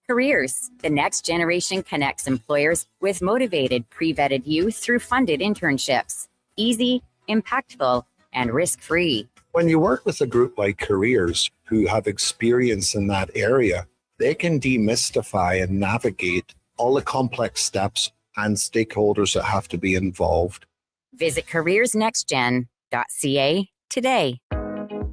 Careers, the next generation connects employers with motivated, pre-vetted youth through funded internships. Easy, impactful, and risk-free. When you work with a group like Careers who have experience in that area, they can demystify and navigate all the complex steps and stakeholders that have to be involved. Visit careersnextgen.ca today.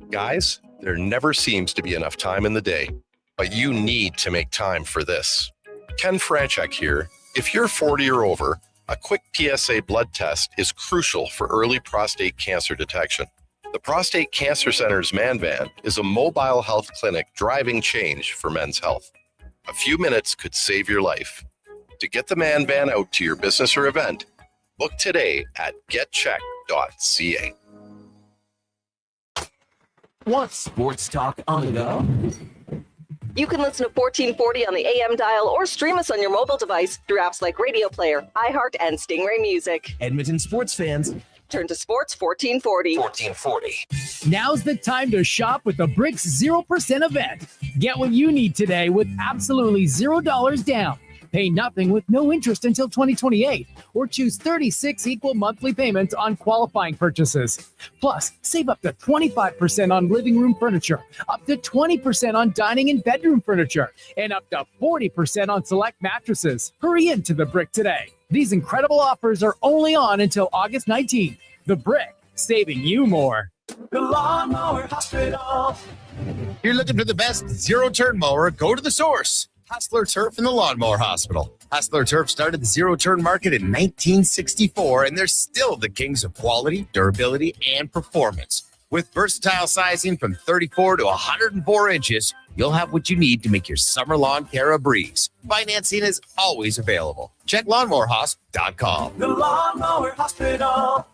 Guys, there never seems to be enough time in the day, but you need to make time for this. Ken Franchek here. If you're 40 or over, a quick PSA blood test is crucial for early prostate cancer detection. The Prostate Cancer Center's Man Van is a mobile health clinic driving change for men's health. A few minutes could save your life. To get the Man Van out to your business or event, book today at getcheck.ca. Want sports talk on the go? You can listen to 1440 on the AM dial or stream us on your mobile device through apps like Radio Player, iHeart, and Stingray Music. Edmonton sports fans, turn to Sports 1440. 1440. Now's the time to shop with the Bricks 0% event. Get what you need today with absolutely $0 down. Pay nothing with no interest until 2028, or choose 36 equal monthly payments on qualifying purchases. Plus, save up to 25% on living room furniture, up to 20% on dining and bedroom furniture, and up to 40% on select mattresses. Hurry into the Brick today. These incredible offers are only on until August 19th. The Brick, saving you more. The Lawnmower Hospital. You're looking for the best zero-turn mower? Go to the source. Hustler Turf in the Lawnmower Hospital. Hustler Turf started the zero-turn market in 1964, and they're still the kings of quality, durability, and performance. With versatile sizing from 34 to 104 inches, you'll have what you need to make your summer lawn care a breeze. Financing is always available. Check lawnmowerhosp.com. The Lawnmower Hospital.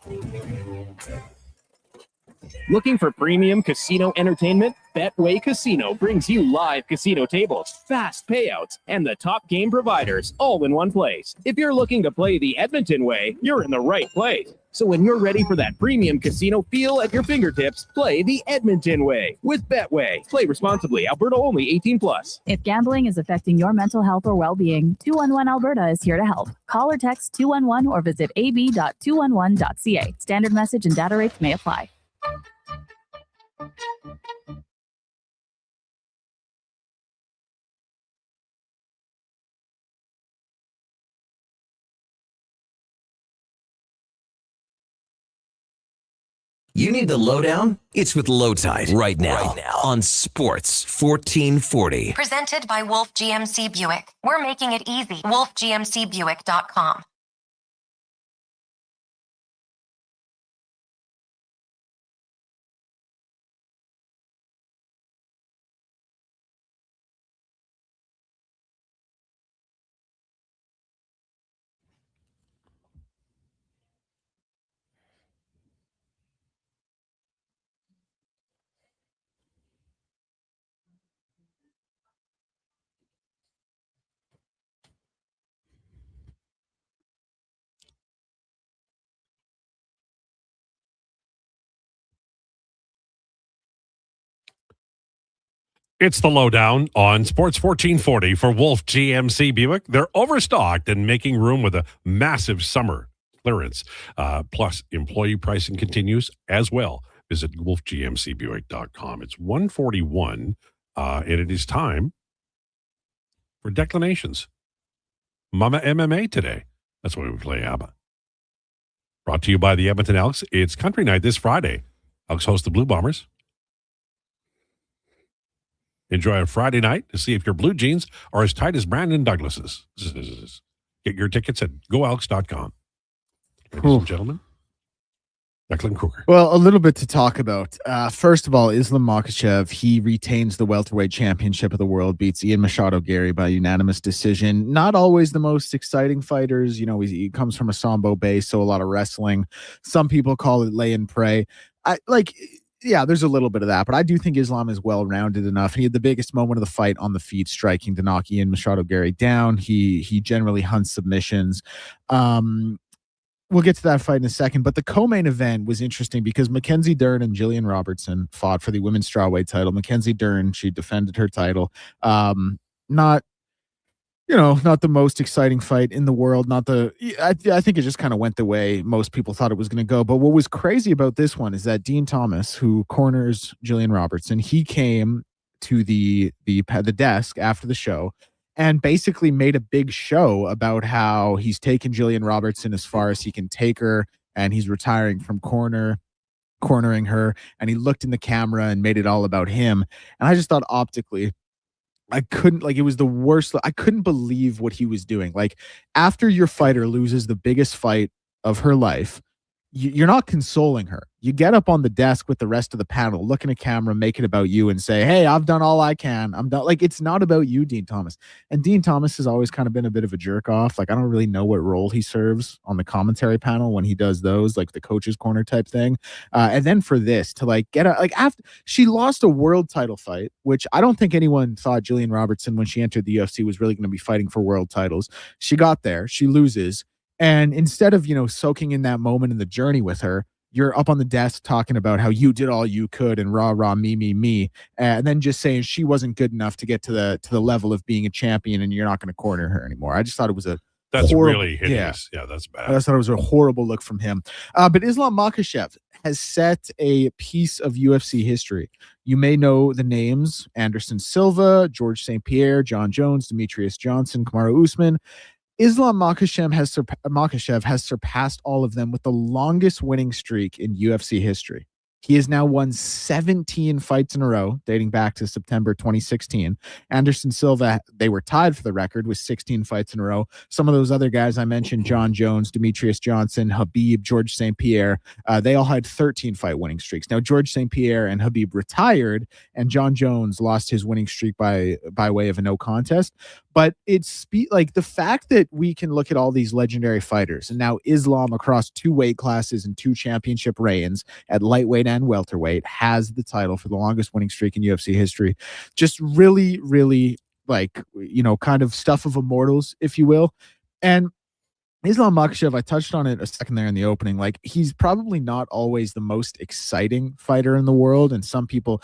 Looking for premium casino entertainment? Betway Casino brings you live casino tables, fast payouts, and the top game providers all in one place. If you're looking to play the Edmonton way, you're in the right place. So when you're ready for that premium casino feel at your fingertips, play the Edmonton way with Betway. Play responsibly. Alberta only, 18+. If gambling is affecting your mental health or well-being, 211 Alberta is here to help. Call or text 211 or visit ab.211.ca. Standard message and data rates may apply. You need the lowdown? It's with Lowetide right now on Sports 1440. Presented by Wolf GMC Buick. We're making it easy. WolfGMCBuick.com. It's the lowdown on Sports 1440 for Wolf GMC Buick. They're overstocked and making room with a massive summer clearance. Plus, employee pricing continues as well. Visit wolfgmcbuick.com. It's 1:41, and it is time for Declinations. Mama MMA today. That's why we play ABBA. Brought to you by the Edmonton Elks. It's country night this Friday. Elks host the Blue Bombers. Enjoy a Friday night to see if your blue jeans are as tight as Brandon Douglas's. Get your tickets at goelks.com. Ladies and gentlemen, Declan Krueger. Well, a little bit to talk about. First of all, Islam Makhachev, he retains the welterweight championship of the world, beats Ian Machado Gary by unanimous decision. Not always the most exciting fighters. You know, he comes from a Sambo base, so a lot of wrestling. Some people call it lay and pray. Yeah, there's a little bit of that, but I do think Islam is well-rounded enough. He had the biggest moment of the fight on the feet, striking to knock Ian Machado Gary down. He generally hunts submissions. We'll get to that fight in a second, but the co-main event was interesting because Mackenzie Dern and Jillian Robertson fought for the women's strawweight title. Mackenzie Dern, she defended her title. Not the most exciting fight in the world. I think it just kind of went the way most people thought it was going to go. But what was crazy about this one is that Dean Thomas, who corners Jillian Robertson, he came to the desk after the show and basically made a big show about how he's taken Jillian Robertson as far as he can take her, and he's retiring from cornering her. And he looked in the camera and made it all about him. And I just thought optically, it was the worst. I couldn't believe what he was doing. Like, after your fighter loses the biggest fight of her life, you're not consoling her. You get up on the desk with the rest of the panel, look in a camera, make it about you and say, hey, I've done all I can. I'm done. Like, it's not about you, Dean Thomas. And Dean Thomas has always kind of been a bit of a jerk off. Like, I don't really know what role he serves on the commentary panel when he does those, like the coach's corner type thing. And then for this to like get a, like after she lost a world title fight, which I don't think anyone thought Jillian Robertson when she entered the UFC was really going to be fighting for world titles. She got there, she loses. And instead of, soaking in that moment in the journey with her, you're up on the desk talking about how you did all you could and rah, me. And then just saying she wasn't good enough to get to the level of being a champion and you're not going to corner her anymore. I just thought it was that's horrible, really hideous. Yeah, that's bad. I just thought it was a horrible look from him. But Islam Makhachev has set a piece of UFC history. You may know the names Anderson Silva, George St. Pierre, John Jones, Demetrius Johnson, Kamaru Usman. Islam Makhachev has surpassed all of them with the longest winning streak in UFC history. He has now won 17 fights in a row, dating back to September 2016. Anderson Silva, they were tied for the record with 16 fights in a row. Some of those other guys I mentioned, John Jones, Demetrius Johnson, Habib, George St. Pierre, they all had 13 fight winning streaks. Now, George St. Pierre and Habib retired, and John Jones lost his winning streak by way of a no contest. But it's like the fact that we can look at all these legendary fighters, and now Islam across 2 weight classes and 2 championship reigns at lightweight and welterweight has the title for the longest winning streak in UFC history. Just really, really like, kind of stuff of immortals, if you will. And Islam Makhachev, I touched on it a second there in the opening. Like, he's probably not always the most exciting fighter in the world. And some people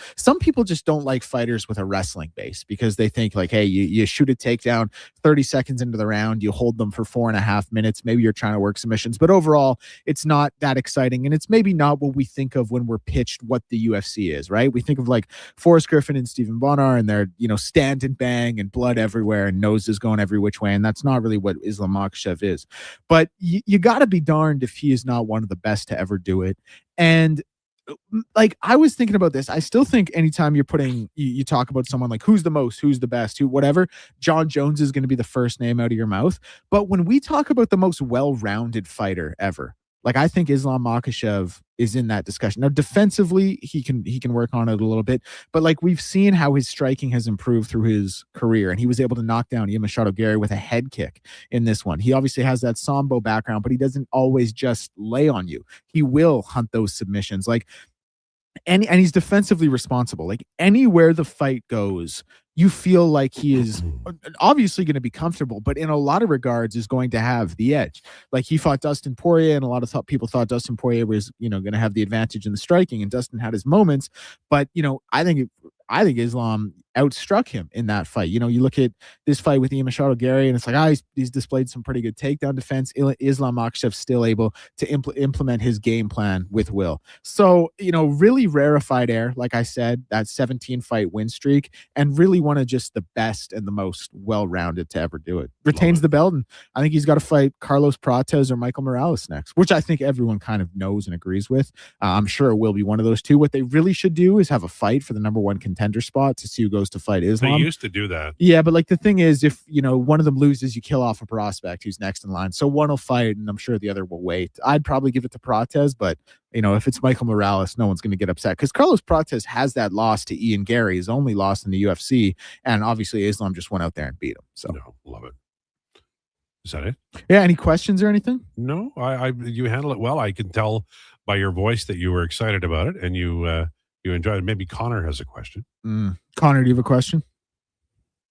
just don't like fighters with a wrestling base because they think like, hey, you shoot a takedown 30 seconds into the round, you hold them for 4.5 minutes. Maybe you're trying to work submissions, but overall it's not that exciting. And it's maybe not what we think of when we're pitched what the UFC is, right? We think of like Forrest Griffin and Stephen Bonnar and they're, stand and bang and blood everywhere and noses going every which way. And that's not really what Islam Makhachev is. But you got to be darned if he is not one of the best to ever do it. And like, I was thinking about this. I still think anytime you talk about someone like who's the most, who's the best, who, whatever, John Jones is going to be the first name out of your mouth. But when we talk about the most well-rounded fighter ever, like, I think Islam Makhachev is in that discussion. Now, defensively, he can work on it a little bit, but like, we've seen how his striking has improved through his career, and he was able to knock down Ian Machado Gary with a head kick in this one. He obviously has that sambo background, but he doesn't always just lay on you. He will hunt those submissions. Like, and he's defensively responsible. Like, anywhere the fight goes, you feel like he is obviously going to be comfortable, but in a lot of regards is going to have the edge. Like, he fought Dustin Poirier, and a lot of people thought Dustin Poirier was, going to have the advantage in the striking, and Dustin had his moments. But, I think Islam outstruck him in that fight. You look at this fight with Ian Machado Gary, and it's like, he's displayed some pretty good takedown defense. Islam Makhachev still able to implement his game plan with will. So, really rarefied air, like I said, that 17 fight win streak, and really one of just the best and the most well-rounded to ever do it. Retains the belt, and I think he's got to fight Carlos Prates or Michael Morales next, which I think everyone kind of knows and agrees with. I'm sure it will be one of those two. What they really should do is have a fight for the number 1 contender spot to see who goes to fight Islam. They used to do that. Yeah, but like, the thing is, if one of them loses, you kill off a prospect who's next in line. So one will fight, and I'm sure the other will wait. I'd probably give it to Prates, but if it's Michael Morales, no one's going to get upset because Carlos Prates has that loss to Ian Gary, his only loss in the UFC, and obviously Islam just went out there and beat him. So love it. Is that it? Yeah. Any questions or anything? No, you handle it well. I can tell by your voice that you were excited about it and you enjoyed it. Maybe Connor has a question. Connor, do you have a question?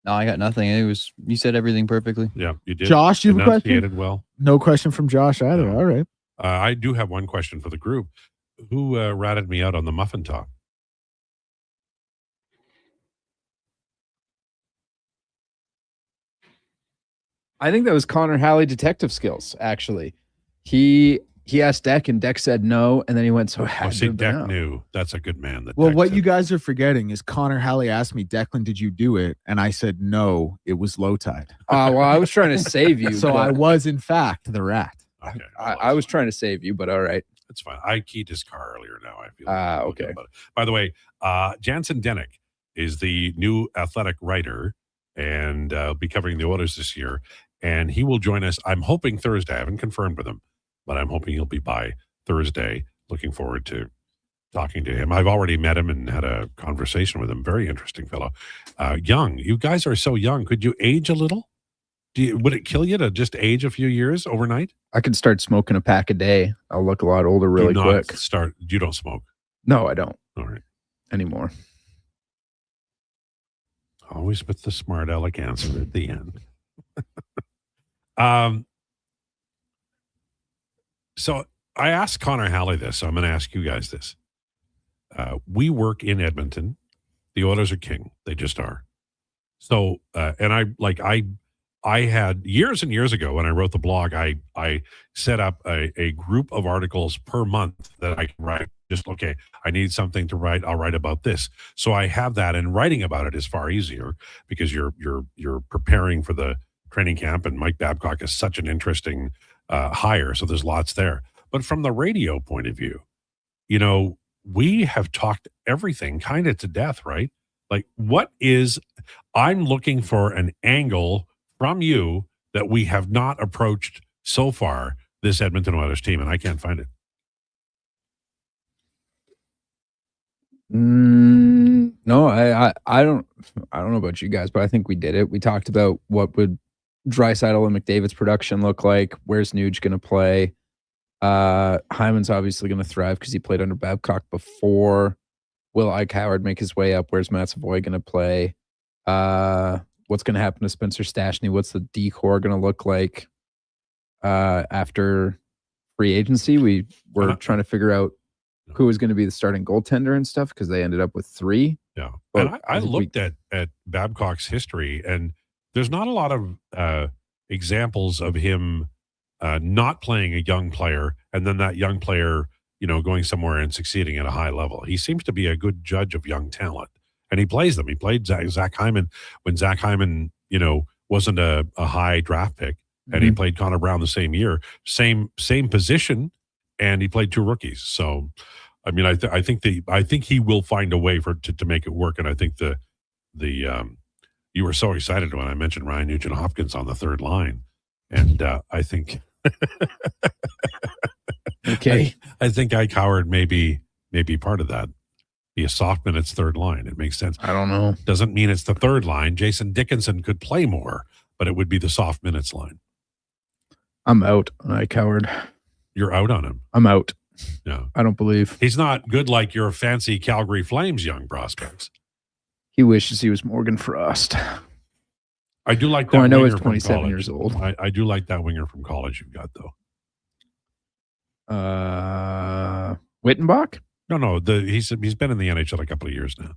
No, I got nothing. You said everything perfectly. Yeah, you did. Josh, you have a question? Well. No question from Josh either. No. All right. I do have one question for the group. Who ratted me out on the muffin top? I think that was Connor Halley detective skills, actually. He asked Deck, and Deck said no, and then he went, Deck knew. That's a good man. Well, what you guys are forgetting is Connor Halley asked me, Declan, did you do it? And I said, no, it was Lowetide. Well, I was trying to save you. So I was, in fact, the rat. Okay. I was trying to save you, but all right. That's fine. I keyed his car earlier now. I feel okay. About it. By the way, Jansen Denick is the new athletic writer and be covering the Oilers this year. And he will join us, I'm hoping Thursday. I haven't confirmed with him, but I'm hoping he'll be by Thursday. Looking forward to talking to him. I've already met him and had a conversation with him. Very interesting fellow. Young. You guys are so young. Could you age a little? Would it kill you to just age a few years overnight? I could start smoking a pack a day. I'll look a lot older really quick. You don't smoke? No, I don't. All right. Anymore. Always with the smart aleck answer at the end. So I asked Connor Halley this, so I'm going to ask you guys this. We work in Edmonton. The Oilers are king. They just are. So, and I had years and years ago when I wrote the blog, I set up a group of articles per month that I can write. Just, okay, I need something to write. I'll write about this. So I have that, and writing about it is far easier because you're preparing for the training camp, and Mike Babcock is such an interesting hire. So there's lots there. But from the radio point of view, we have talked everything kind of to death, right? Like, I'm looking for an angle from you that we have not approached so far this Edmonton Oilers team, and I can't find it. No, I don't know about you guys, but I think we did it. We talked about what would Draisaitl and McDavid's production look like. Where's Nuge going to play? Hyman's obviously going to thrive because he played under Babcock before. Will Ike Howard make his way up? Where's Matt Savoy going to play? What's going to happen to Spencer Stastny? What's the decor going to look like after free agency? We were trying to figure out who was going to be the starting goaltender and stuff because they ended up with 3. Yeah. But and I looked at Babcock's history, and there's not a lot of examples of him not playing a young player and then that young player, going somewhere and succeeding at a high level. He seems to be a good judge of young talent, and he plays them. He played Zach Hyman when Zach Hyman, wasn't a high draft pick, and he played Connor Brown the same year, same position, and he played 2 rookies. So, I mean, I think he will find a way to make it work, and I think you were so excited when I mentioned Ryan Nugent-Hopkins on the third line, and I think. Okay. I think Ike Howard may be part of that. Be a soft minutes third line. It makes sense. I don't know. Doesn't mean it's the third line. Jason Dickinson could play more, but it would be the soft minutes line. I'm out on Ike Howard. You're out on him. I'm out. Yeah. I don't believe. He's not good like your fancy Calgary Flames young prospects. He wishes he was Morgan Frost. I do like that. I know winger he's 27 from years old. I do like that winger from college you've got, though. Wittenbach? No. He's been in the NHL a couple of years now.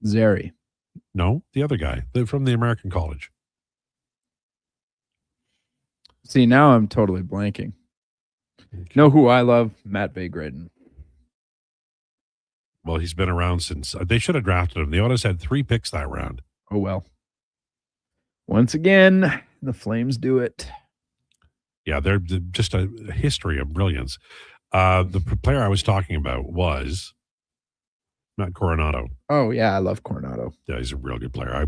Zeri. No, the other guy. They're from the American College. See, now I'm totally blanking. Okay. Know who I love? Matt Bay-Graydon. Well, he's been around since they should have drafted him. The Oilers had 3 picks that round. Oh, well. Once again, the Flames do it. Yeah, they're just a history of brilliance. The player I was talking about was Matt Coronado. Oh, yeah, I love Coronado. Yeah, he's a real good player.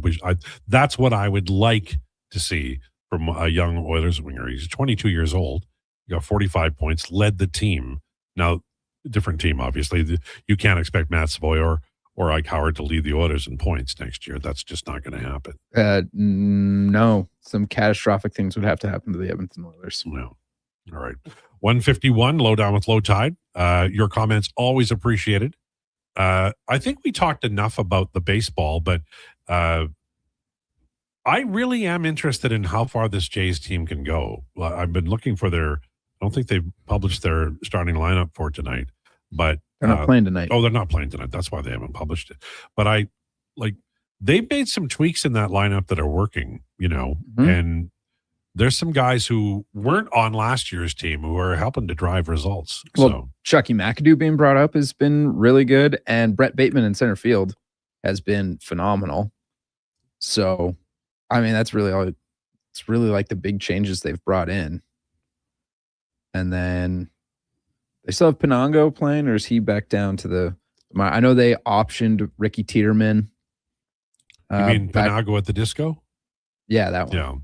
That's what I would like to see from a young Oilers winger. He's 22 years old. He got 45 points, led the team. Now, different team, obviously. You can't expect Matt Savoy or Ike Howard to lead the Oilers in points next year. That's just not going to happen. No. Some catastrophic things would have to happen to the Edmonton Oilers. No. All right. 151, Lowdown with Lowetide. Your comments always appreciated. I think we talked enough about the baseball, but I really am interested in how far this Jays team can go. I've been looking for I don't think they've published their starting lineup for tonight, but they're not playing tonight. Oh, they're not playing tonight. That's why they haven't published it. But they've made some tweaks in that lineup that are working, and there's some guys who weren't on last year's team who are helping to drive results. Well, so Chucky McAdoo being brought up has been really good, and Brett Bateman in center field has been phenomenal. So, I mean, that's really all. It's really like the big changes they've brought in. And then they still have Penango playing, or is he back down to the? I know they optioned Ricky Tiedemann. You mean Penango at the Disco? Yeah, that one.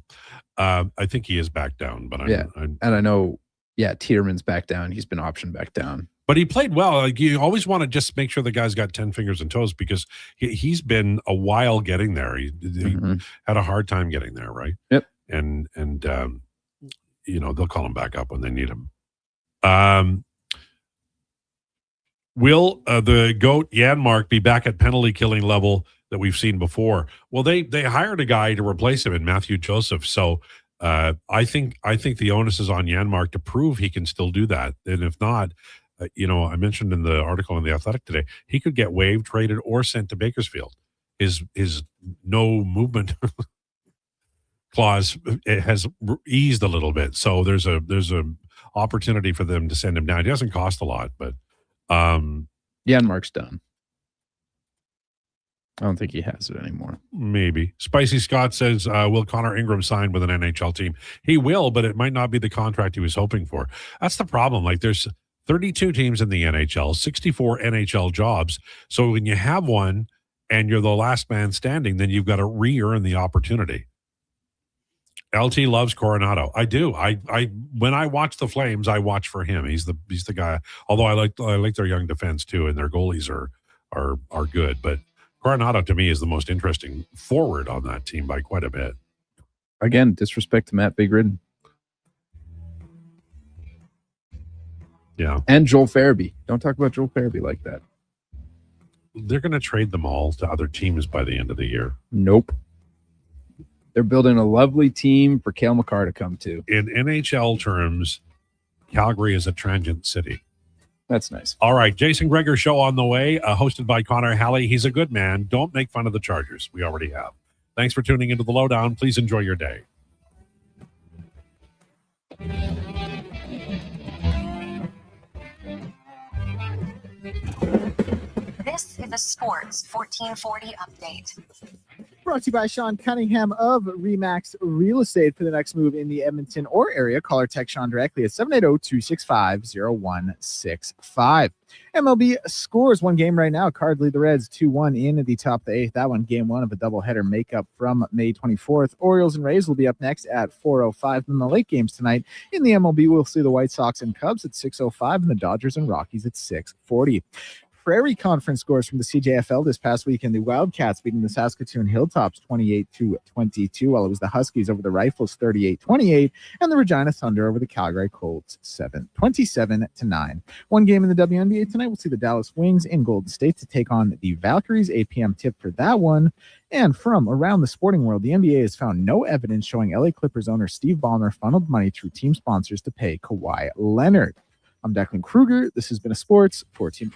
Yeah, I think he is back down, but and I know Yeah, Tiedeman's back down. He's been optioned back down. But he played well. Like, you always want to just make sure the guy's got 10 fingers and toes because he's been a while getting there. He had a hard time getting there, right? Yep. And they'll call him back up when they need him. Will the GOAT Janmark be back at penalty killing level that we've seen before? Well, they hired a guy to replace him in Matthew Joseph. So I think the onus is on Janmark to prove he can still do that. And if not, I mentioned in the article in The Athletic today, he could get waived, traded, or sent to Bakersfield. His no movement clause has eased a little bit. So there's a opportunity for them to send him down. It doesn't cost a lot, but Janmark's done. I don't think he has it anymore. Maybe. Spicy Scott says, will Connor Ingram sign with an NHL team? He will, but it might not be the contract he was hoping for. That's the problem. Like, there's 32 teams in the NHL, 64 NHL jobs. So when you have one and you're the last man standing, then you've got to re-earn the opportunity. LT loves Coronado. I do. I when I watch the Flames, I watch for him. He's the guy. Although I like their young defense too, and their goalies are good. But Coronado to me is the most interesting forward on that team by quite a bit. Again, disrespect to Matt Big Ridden. Yeah. And Joel Farabee. Don't talk about Joel Farabee like that. They're going to trade them all to other teams by the end of the year. Nope. They're building a lovely team for Cale Makar to come to. In NHL terms, Calgary is a transient city. That's nice. All right. Jason Gregor show on the way, hosted by Connor Halley. He's a good man. Don't make fun of the Chargers. We already have. Thanks for tuning into the Lowdown. Please enjoy your day. This is a Sports 1440 update. Brought to you by Sean Cunningham of Remax Real Estate. For the next move in the Edmonton or area, call or text Sean directly at 780-265-0165. MLB scores one game right now. Cards lead the Reds 2-1 in the top of the eighth. That one, game one of a doubleheader makeup from May 24th. Orioles and Rays will be up next at 4:05. In the late games tonight in the MLB, we'll see the White Sox and Cubs at 6:05 and the Dodgers and Rockies at 6:40. Prairie Conference scores from the CJFL this past weekend. The Wildcats beating the Saskatoon Hilltops 28-22, while it was the Huskies over the Rifles 38-28, and the Regina Thunder over the Calgary Colts 27-9. One game in the WNBA tonight. We'll see the Dallas Wings in Golden State to take on the Valkyries. 8 p.m. tip for that one. And from around the sporting world, the NBA has found no evidence showing LA Clippers owner Steve Ballmer funneled money through team sponsors to pay Kawhi Leonard. I'm Declan Krueger. This has been a Sports 1440.